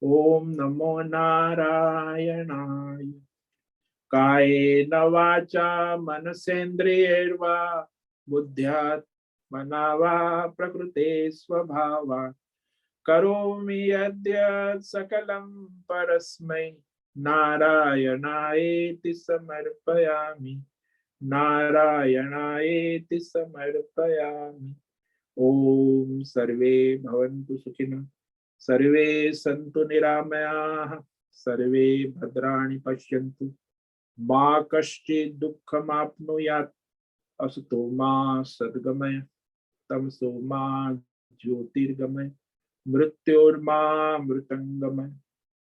ओम नमो नारायणाय। कायेन वाचा मनसेन्द्रियैर्वा बुद्ध्यात्मना वा प्रकृते स्वभावात् करोमि यद्यत् सकलं परस्मै नारायणायेति समर्पयामि, नारायणायेति समर्पयामि। ओम सर्वे भवन्तु सुखिनः, सर्वे सन्तु निरामयाः, सर्वे भद्राणि पश्यन्तु, मा कश्चित् दुःखमाप्नुयात्। असतो मा सद्गमय, तमसो मा ज्योतिर्गमय, मृत्योर्मा मृतंगमय।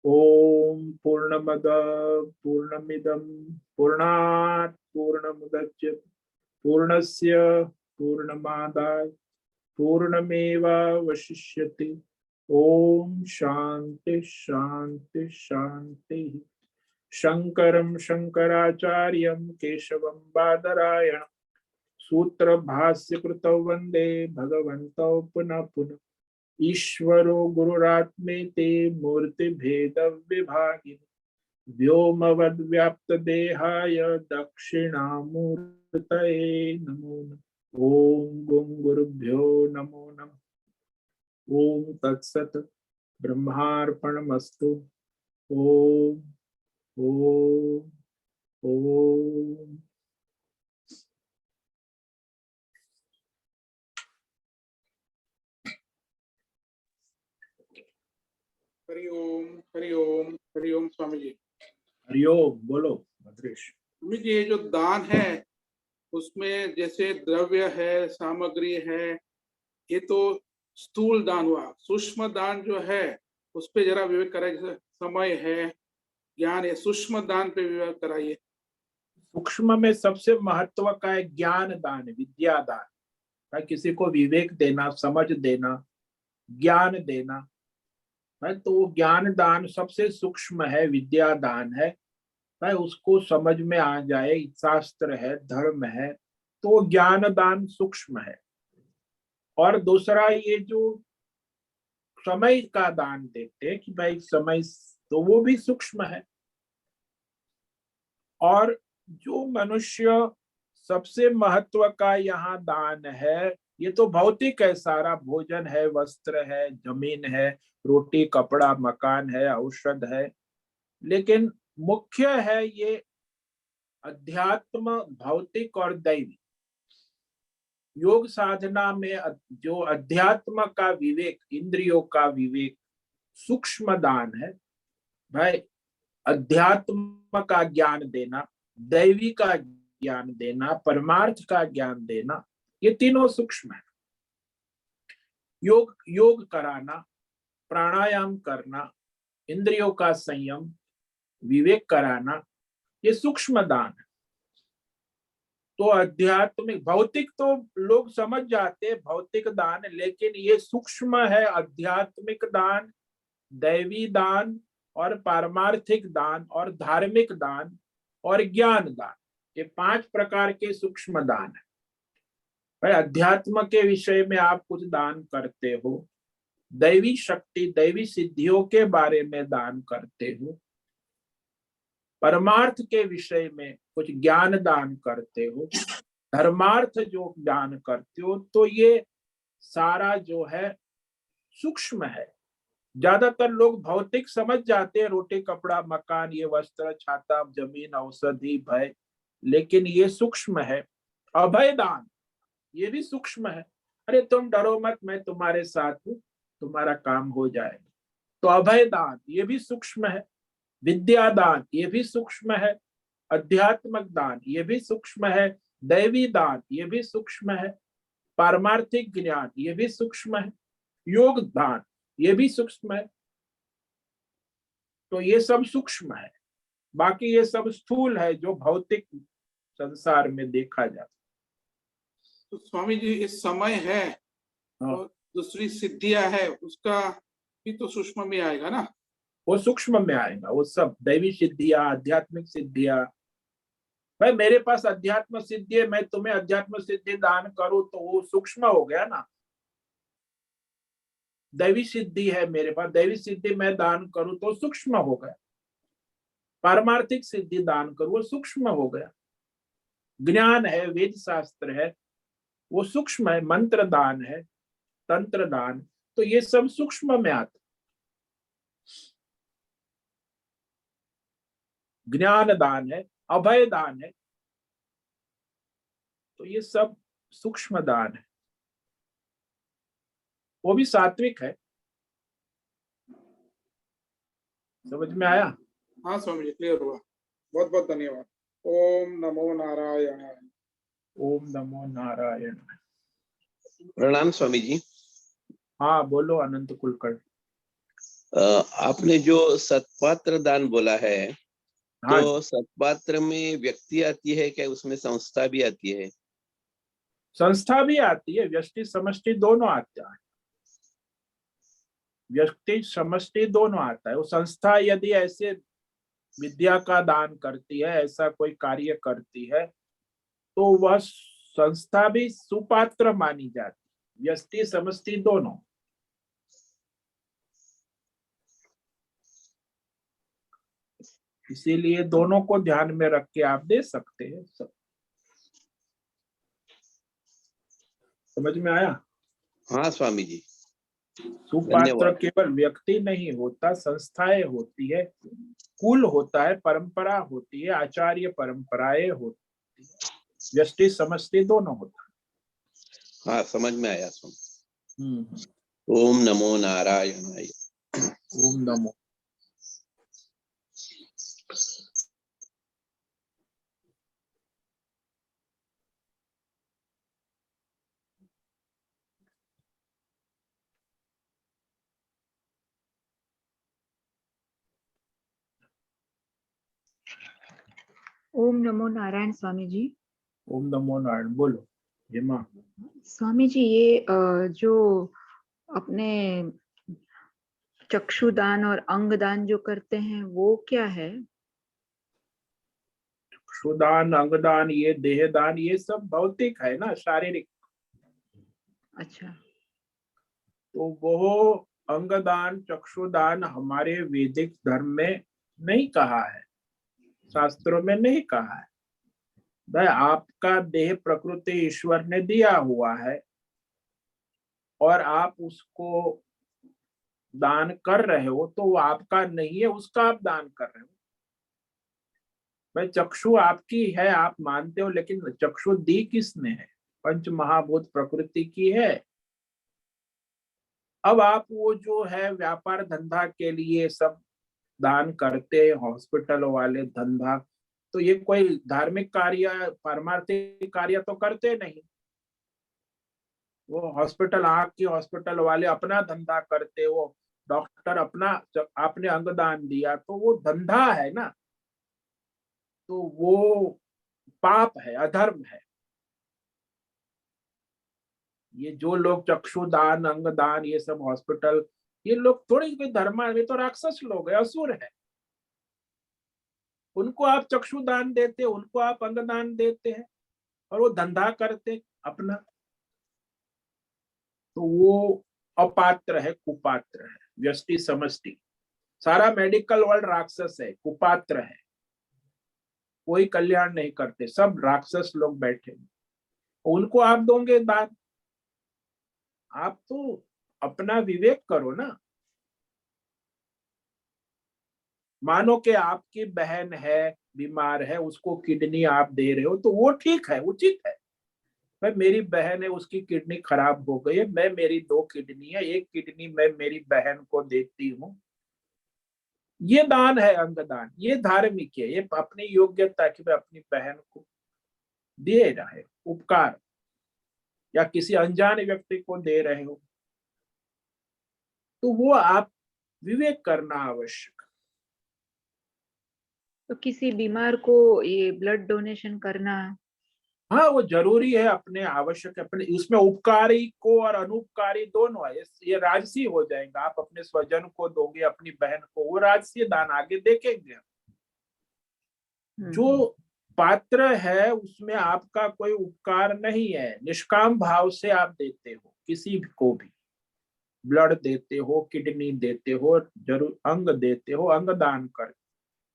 ओम पूर्णमद पूर्णमिदं पूर्णात् पूर्णमुदच्यते पूर्णस्य पूर्णमादाय पूर्णमेवावशिष्यते। ओम शांति शांति शांति। शंकरं शंकराचार्यं केशवं बादरायणं सूत्र भाष्य कृतौ वंदे भगवन्तौ पुनः पुनः। ईश्वरो गुरुरात्मेति मूर्ति भेद विभागिनि व्योमवद्व्याप्त देहाय दक्षिणामूर्तये नमो नमः। ओम गुं गुरुभ्यो नमो नमः। ओम तत्सत्। ब्रह्मार्पणमस्तु। ओम ओम ओम। हरि ओम हरि ओम हरि ओम। स्वामी जी हरिओम। बोलो भद्रेश। स्वामी जी, ये जो दान है उसमें जैसे द्रव्य है, सामग्री है, ये तो स्थूल दान हुआ। सूक्ष्म दान जो है उस पे जरा विवेक कराइए। जैसे समय है, ज्ञान है, सूक्ष्म दान पे विवेक कराइए। सूक्ष्म में सबसे महत्व का है ज्ञान दान, विद्या दान। किसी को विवेक देना, समझ देना, ज्ञान देना है, तो वो ज्ञान दान सबसे सूक्ष्म है, विद्या दान है। उसको समझ में आ जाए, शास्त्र है, धर्म है, तो ज्ञान दान सूक्ष्म है। और दूसरा ये जो समय का दान देते हैं कि भाई समय, तो वो भी सूक्ष्म है। और जो मनुष्य सबसे महत्व का यहाँ दान है, ये तो भौतिक है, सारा भोजन है, वस्त्र है, जमीन है, रोटी कपड़ा मकान है, औषध है। लेकिन मुख्य है ये अध्यात्म भौतिक और दैवी। योग साधना में जो अध्यात्म का विवेक, इंद्रियों का विवेक, सूक्ष्म दान है भाई। अध्यात्म का ज्ञान देना, दैवी का ज्ञान देना, परमार्थ का ज्ञान देना, ये तीनों सूक्ष्म है। योग कराना, प्राणायाम करना, इंद्रियों का संयम, विवेक कराना, ये सूक्ष्म दान है। तो आध्यात्मिक, भौतिक तो लोग समझ जाते हैं भौतिक दान, लेकिन ये सूक्ष्म है। आध्यात्मिक दान, दैवी दान और पारमार्थिक दान और धार्मिक दान और ज्ञान दान, ये 5 प्रकार के सूक्ष्म दान है भाई। अध्यात्म के विषय में आप कुछ दान करते हो, दैवी शक्ति, दैवी सिद्धियों के बारे में दान करते हो, परमार्थ के विषय में कुछ ज्ञान दान करते हो, धर्मार्थ जो दान करते हो, तो ये सारा जो है सूक्ष्म है। ज्यादातर लोग भौतिक समझ जाते हैं, रोटी कपड़ा मकान, ये वस्त्र छाता जमीन औषधि भय, लेकिन ये सूक्ष्म है। अभय दान, ये भी सूक्ष्म है। अरे तुम डरो मत, मैं तुम्हारे साथ हूँ, तुम्हारा काम हो जाएगा। तो अभय दान ये भी सूक्ष्म है। विद्या दान ये भी सूक्ष्म है। अध्यात्मक दान ये भी सूक्ष्म है। दैवी दान ये भी सूक्ष्म है। पारमार्थिक ज्ञान ये भी सूक्ष्म है। योग दान ये भी सूक्ष्म है। तो ये सब सूक्ष्म है, बाकी ये सब स्थूल है जो भौतिक संसार में देखा जाता। तो स्वामी जी, इस समय है हाँ, और दूसरी सिद्धियां है, उसका भी तो सूक्ष्म में आएगा ना? वो सूक्ष्म में आएगा। वो सब दैवी सिद्धियां, आध्यात्मिक सिद्धियां। भाई मेरे पास अध्यात्म सिद्धि है, मैं तुम्हें अध्यात्म सिद्धि दान करूं तो वो सूक्ष्म हो गया ना। दैवी सिद्धि है मेरे पास, दैवी सिद्धि मैं दान करूं तो सूक्ष्म हो गया। पारमार्थिक सिद्धि दान करूं वो सूक्ष्म हो गया। ज्ञान है, वेद शास्त्र है, वो सूक्ष्म है। मंत्र दान है, तंत्र दान, तो ये सब सूक्ष्म में आता। ज्ञान दान है, अभय दान है, तो ये सब सूक्ष्म दान है। वो भी सात्विक है। समझ में आया? हाँ स्वामी जी, क्लियर हुआ। बहुत बहुत धन्यवाद। ओम नमो नारायण। ओम नमो नारायण। प्रणाम स्वामी जी। हाँ बोलो अनंत कुलकर्णी। आपने जो सत्पात्र दान बोला है, हाँ, तो सत्पात्र में व्यक्ति आती है क्या, उसमें संस्था भी आती है? संस्था भी आती है, व्यष्टि समष्टि दोनों आता है। व्यक्ति समष्टि दोनों आता है। वो संस्था यदि ऐसे विद्या का दान करती है, ऐसा कोई कार्य करती है, तो वह संस्था भी सुपात्र मानी जाती है। व्यष्टि समष्टि दोनों। इसीलिए दोनों को ध्यान में रख के आप दे सकते हैं सब। समझ में आया? हाँ स्वामी जी, सुपात्र धन्यवाद। केवल व्यक्ति नहीं होता, संस्थाएं होती है, कुल होता है, परंपरा होती है, आचार्य परंपराएं होती है, व्यष्टि समष्टि दोनों होता हाँ समझ में आया स्वामी। है। ओम नमो नारायणाय। ओम नमो। ओम नमो नारायण स्वामी जी। ओम नमो नारायण। बोलो हेमा। स्वामी जी, ये जो अपने चक्षुदान और अंगदान जो करते हैं वो क्या है? क्षुदान, अंगदान, ये देहदान, ये सब भौतिक है ना, शारीरिक। अच्छा। तो वो अंगदान, चक्षुदान हमारे वैदिक धर्म में नहीं कहा है, शास्त्रों में नहीं कहा है भाई। आपका देह प्रकृति ईश्वर ने दिया हुआ है और आप उसको दान कर रहे हो, तो वो आपका नहीं है, उसका आप दान कर रहे हो। भाई चक्षु आपकी है, आप मानते हो, लेकिन चक्षु दी किसने है? पंच महाभूत प्रकृति की है। अब आप वो जो है व्यापार धंधा के लिए सब दान करते हैं, हॉस्पिटल वाले धंधा, तो ये कोई धार्मिक कार्य पारमार्थिक कार्य तो करते नहीं। वो हॉस्पिटल, आँख की हॉस्पिटल वाले अपना धंधा करते, वो डॉक्टर अपना, आपने अंगदान दिया तो वो धंधा है ना, तो वो पाप है, अधर्म है। ये जो लोग चक्षुदान, अंगदान, ये सब हॉस्पिटल, ये लोग थोड़ी कोई धर्म, ये तो राक्षस लोग है, असुर है। उनको आप चक्षुदान देते, उनको आप अंगदान देते हैं, और वो धंधा करते अपना, तो वो अपात्र है, कुपात्र है, व्यष्टि समष्टि। सारा मेडिकल वर्ल्ड राक्षस है, कुपात्र है, कोई कल्याण नहीं करते, सब राक्षस लोग बैठे, उनको आप दोगे दान? आप तो अपना विवेक करो ना। मानो कि आपकी बहन है, बीमार है, उसको किडनी आप दे रहे हो, तो वो ठीक है, उचित है। भाई मेरी बहन है, उसकी किडनी खराब हो गई है, मैं, मेरी 2 किडनी है, 1 किडनी मैं मेरी बहन को देती हूँ, ये दान है, अंगदान, ये धार्मिक है, ये अपनी योग्यता कि मैं अपनी बहन को दे रहा है, उपकार, या किसी अनजान व्यक्ति को दे रहे हो, तो वो आप विवेक करना आवश्यक। तो किसी बीमार को ये ब्लड डोनेशन करना, हाँ वो जरूरी है, अपने आवश्यक, अपने उसमें उपकारी को और अनुपकारी दोनों है, ये राजसी हो जाएगा। आप अपने स्वजन को दोगे, अपनी बहन को, वो राजसी दान आगे देखेंगे। जो पात्र है उसमें आपका कोई उपकार नहीं है, निष्काम भाव से आप देते हो, किसी को भी ब्लड देते हो, किडनी देते हो, जरूर अंग देते हो, अंग दान कर,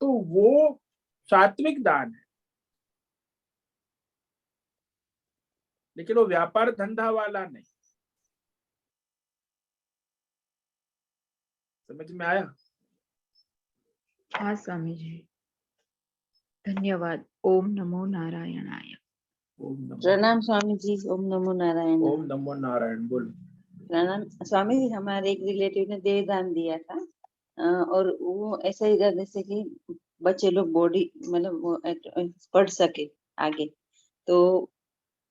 तो वो सात्विक दान है। लेकिन वो व्यापार धंधा वाला नहीं। समझ में आया? हाँ स्वामी जी, धन्यवाद। ओम नमो नारायणाय। ओम नमो, प्रणाम स्वामी जी। ओम नमो नारायण। ओम नमो नारायण। बोल। प्रणाम स्वामी जी। हमारे एक रिलेटिव ने देह दान दिया था, और वो ऐसा ही था जैसे कि बच्चे लोग बॉडी मतलब वो पढ़ सके आगे, तो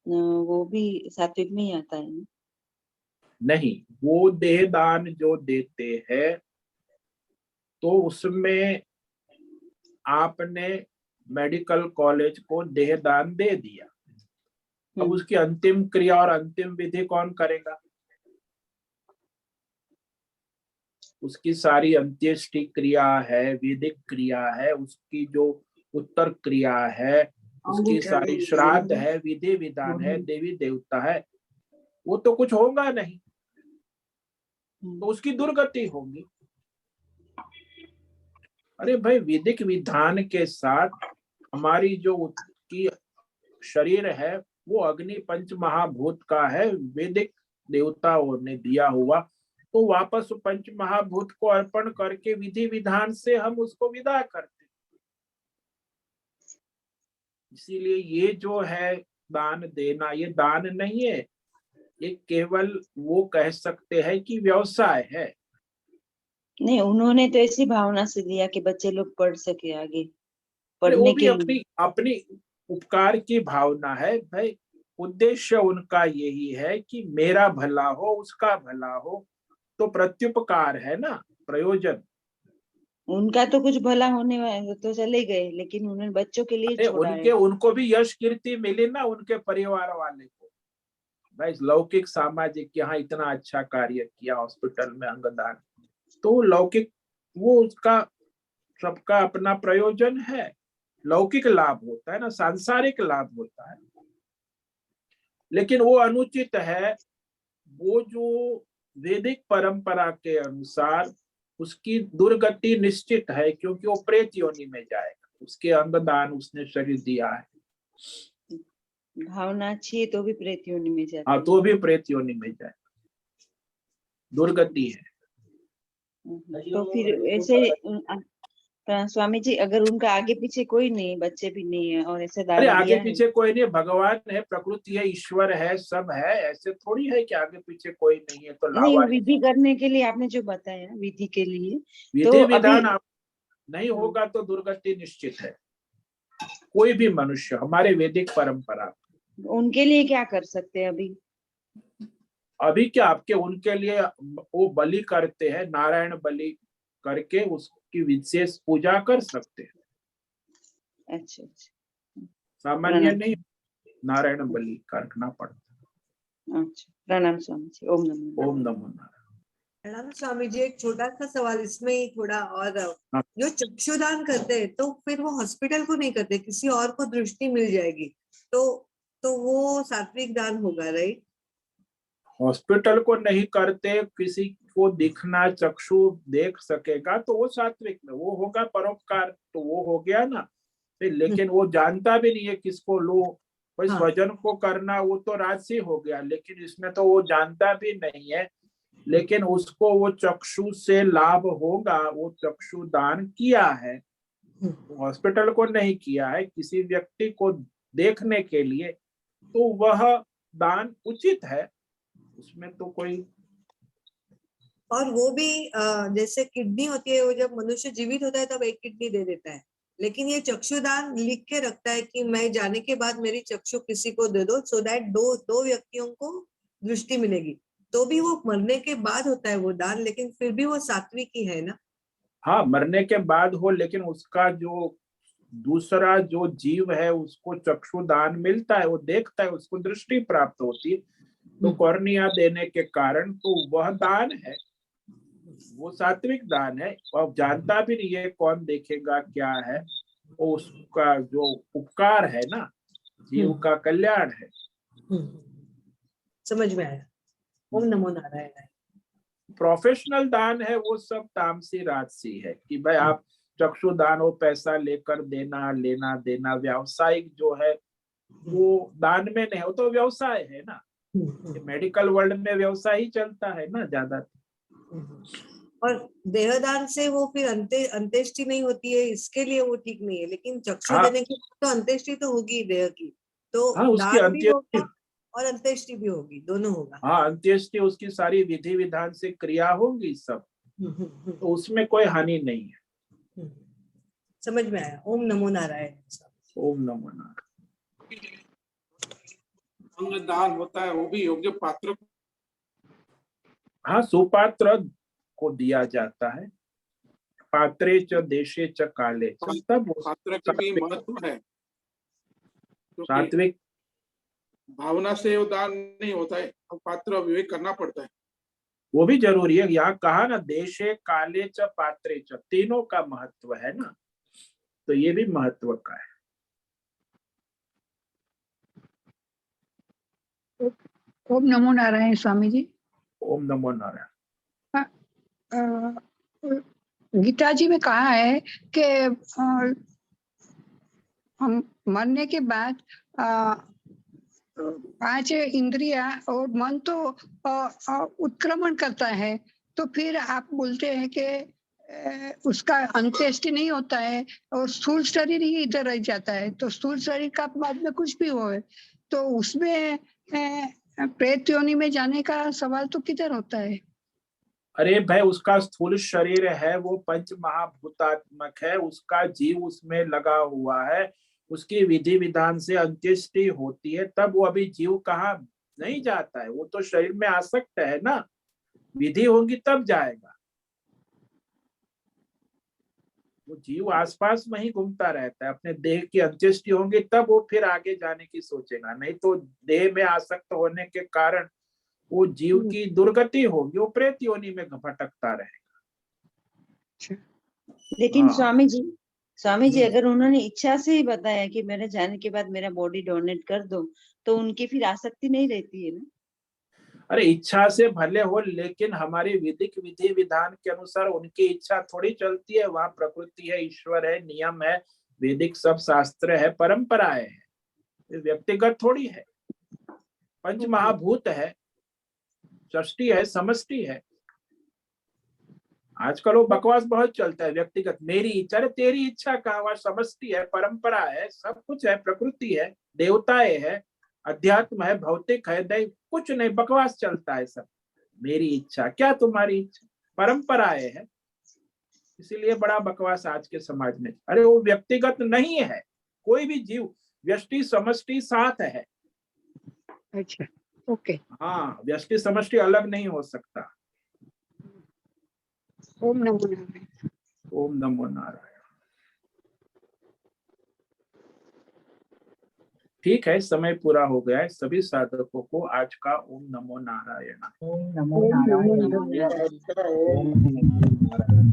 वो भी सात्विक में ही आता है ना? नहीं, वो देह दान जो देते हैं तो उसमें आपने मेडिकल कॉलेज को देह दान दे दिया, अब उसकी अंतिम क्रिया और अंतिम विधि कौन करेगा? उसकी सारी अंत्येष्टि क्रिया है, वैदिक क्रिया है, उसकी जो उत्तर क्रिया है, उसकी सारी श्राद्ध है, विधि विधान है, देवी देवता है, वो तो कुछ होगा नहीं, तो उसकी दुर्गति होगी। अरे भाई, वैदिक विधान के साथ हमारी जो की शरीर है वो अग्नि पंच महाभूत का है, वैदिक देवताओं ने दिया हुआ, तो वापस पंच महाभूत को अर्पण करके विधि विधान से हम उसको विदा करते। इसीलिए ये जो है दान देना, ये दान नहीं है, ये केवल वो कह सकते हैं कि व्यवसाय है। नहीं, उन्होंने तो ऐसी भावना से दिया कि बच्चे लोग पढ़ सके आगे, वो पढ़ने भी के अपनी अपनी उपकार की भावना है भाई, उद्देश्य उनका यही है कि मेरा भला हो, उसका भला हो, तो प्रत्युपकार है ना, प्रयोजन। उनका तो कुछ भला होने वाला तो चले गए, लेकिन उन्होंने बच्चों के लिए छोड़ा है। उनको भी यश कीर्ति मिली ना, उनके परिवार वाले को। भाई लौकिक सामाजिक यहाँ इतना अच्छा कार्य किया, हॉस्पिटल में अंगदान, तो लौकिक वो उसका सबका अपना प्रयोजन है, लौकिक लाभ होता है ना, सांसारिक लाभ होता है। लेकिन वो अनुचित है, वो जो वैदिक परंपरा के अनुसार उसकी दुर्गति निश्चित है, क्योंकि वो प्रेत योनि में जाएगा, उसके अंगदान उसने शरीर दिया है। भावना अच्छी है तो भी प्रेत योनि में जाता हाँ, है। तो भी प्रेत योनि में जाएगा, दुर्गति है। तो फिर ऐसे स्वामी जी, अगर उनका आगे पीछे कोई नहीं, बच्चे भी नहीं है और ऐसे अरे दान आगे दिया है, पीछे कोई नहीं, भगवान है, प्रकृति है, ईश्वर है, सब है। ऐसे थोड़ी है कि आगे पीछे कोई नहीं है तो नहीं लावारिस। विधि करने के लिए आपने जो बताया विधि के लिए, तो विधि अभी विधान आप नहीं होगा तो दुर्गति निश्चित है। कोई भी मनुष्य, हमारे वैदिक परंपरा, उनके लिए क्या कर सकते हैं अभी? अभी क्या आपके उनके लिए वो बलि करते हैं, नारायण बलि करके उसकी विशेष पूजा कर सकते हैं। अच्छा अच्छा, सामान्य प्रणाम। नहीं, नारायण बलि करना पड़ता अच्छा, प्रणाम स्वामी जी, ओम नमो है। नारायण। ओम नमो नारायण। प्रणाम स्वामी जी, एक छोटा सा सवाल इसमें ही थोड़ा और, हाँ। जो चक्षुदान करते हैं तो फिर वो हॉस्पिटल को नहीं करते, किसी और को दृष्टि मिल जाएगी तो वो सात्विक दान होगा, राइट? हॉस्पिटल को नहीं करते, किसी को दिखना, चक्षु देख सकेगा तो वो सात्विक में वो होगा, परोपकार तो वो हो गया ना। फिर लेकिन वो जानता भी नहीं है किसको लो, कोई हाँ। स्वजन को करना वो तो राजसी हो गया, लेकिन इसमें तो वो जानता भी नहीं है, लेकिन उसको वो चक्षु से लाभ होगा, वो चक्षु दान किया है। हॉस्पिटल को नहीं किया है, किसी व्यक्ति को देखने के लिए, तो वह दान उचित है, उसमें तो कोई। और वो भी जैसे किडनी होती है, वो जब मनुष्य जीवित होता है तब एक किडनी दे देता है, लेकिन ये चक्षुदान लिख के रखता है कि मैं जाने के बाद मेरी चक्षु किसी को दे दो, सो दैट दो व्यक्तियों को दृष्टि मिलेगी। तो भी वो मरने के बाद होता है वो दान, लेकिन फिर भी वो सात्विक ही है ना? हाँ, मरने के बाद हो, लेकिन उसका जो दूसरा जो जीव है उसको चक्षु दान मिलता है, वो देखता है, उसको दृष्टि प्राप्त होती है, तो कॉर्निया देने के कारण तो वह दान है, वो सात्विक दान है। और जानता भी नहीं है कौन देखेगा क्या है, वो उसका जो उपकार है ना, जीव का कल्याण है। समझ में आया। ओम नमो नारायण। प्रोफेशनल दान है वो सब तामसी राजसी है, कि भाई आप चक्षु दान हो, पैसा लेकर देना, लेना देना, व्यावसायिक जो है वो दान में नहीं हो, तो व्यवसाय है ना। मेडिकल वर्ल्ड में व्यवसाय ही चलता है ना ज्यादा। और देहदान से वो फिर अंत्येष्टि नहीं होती है, इसके लिए वो ठीक नहीं है, लेकिन चक्षु हाँ। देने की तो अंत्येष्टि तो होगी देह की, तो हाँ, उसकी दान भी अंत्येष्टि, होगा और अंत्येष्टि भी होगी, दोनों होगा। हाँ अंत्येष्टि उसकी सारी विधि विधान से क्रिया होगी सब, तो उसमें कोई हानि नहीं है। समझ में आया। ओम नमो नारायण। ओम नमो नारायण। अंग दान होता है वो भी योग्य पात्र को। हाँ, सुपात्र को दिया जाता है, पात्रे च देशे च काले च, तब पात्र के भी महत्व है, क्योंकि सात्विक भावना से वो दान नहीं होता है, पात्र विवेक करना पड़ता है। वो भी जरूरी है। यहाँ कहा ना, देशे काले च पात्रे च, तीनों का महत्व है ना, तो ये भी महत्व का है। ओम नमो नारायण स्वामी जी। ओम नमो नारायण। गीता जी में कहा है कि हम मरने के बाद 5 इंद्रिया और मन तो उत्क्रमण करता है, तो फिर आप बोलते हैं कि उसका अंत्येष्टि नहीं होता है और स्थूल शरीर ही इधर रह जाता है, तो स्थूल शरीर का बाद में कुछ भी हो, तो उसमें प्रेत योनि में जाने का सवाल तो किधर होता है? अरे भाई, उसका स्थूल शरीर है, वो पंच महाभूतात्मक है, उसका जीव उसमें लगा हुआ है, उसकी विधि विधान से अंत्येष्टि होती है, तब वो अभी जीव कहाँ नहीं जाता है, वो तो शरीर में आसक्त है ना, विधि होगी तब जाएगा। वो जीव आसपास में ही घूमता रहता है, अपने देह की अंत्येष्टि होंगी तब वो फिर आगे जाने की सोचेगा, नहीं तो देह में आसक्त होने के कारण वो जीव की दुर्गति होगी, वो प्रेत योनि में भटकता रहेगा। लेकिन हाँ। स्वामी जी अगर उन्होंने इच्छा से ही बताया कि मेरे जाने के बाद मेरा बॉडी डोनेट कर दो, तो उनकी फिर आसक्ति नहीं रहती है ना? अरे इच्छा से भले हो, लेकिन हमारी वैदिक विधि विधान के अनुसार उनकी इच्छा थोड़ी चलती है, वहां प्रकृति है, ईश्वर है, नियम है, वैदिक सब शास्त्र है, परंपराएं है, व्यक्तिगत थोड़ी है। पंच महाभूत है, सृष्टि है, समष्टि है। आजकल वो बकवास बहुत चलता है, व्यक्तिगत मेरी इच्छा। अरे तेरी इच्छा कहाँ, वहाँ समष्टि है, परंपरा है, सब कुछ है, प्रकृति है, देवताएं है, अध्यात्म है, भौतिक है, दैव, कुछ नहीं, बकवास चलता है सब। मेरी इच्छा क्या, तुम्हारी इच्छा, परंपराएं है। इसीलिए बड़ा बकवास आज के समाज में। अरे वो व्यक्तिगत नहीं है, कोई भी जीव, व्यष्टि समष्टि साथ है। अच्छा, ओके। हाँ, व्यष्टि समष्टि अलग नहीं हो सकता। ओम नमो नारायण। ओम नमो नारायण। ठीक है, समय पूरा हो गया है। सभी साधकों को आज का ओम नमो नारायण। ओम नमो नारायण। ओम नमो नारायण।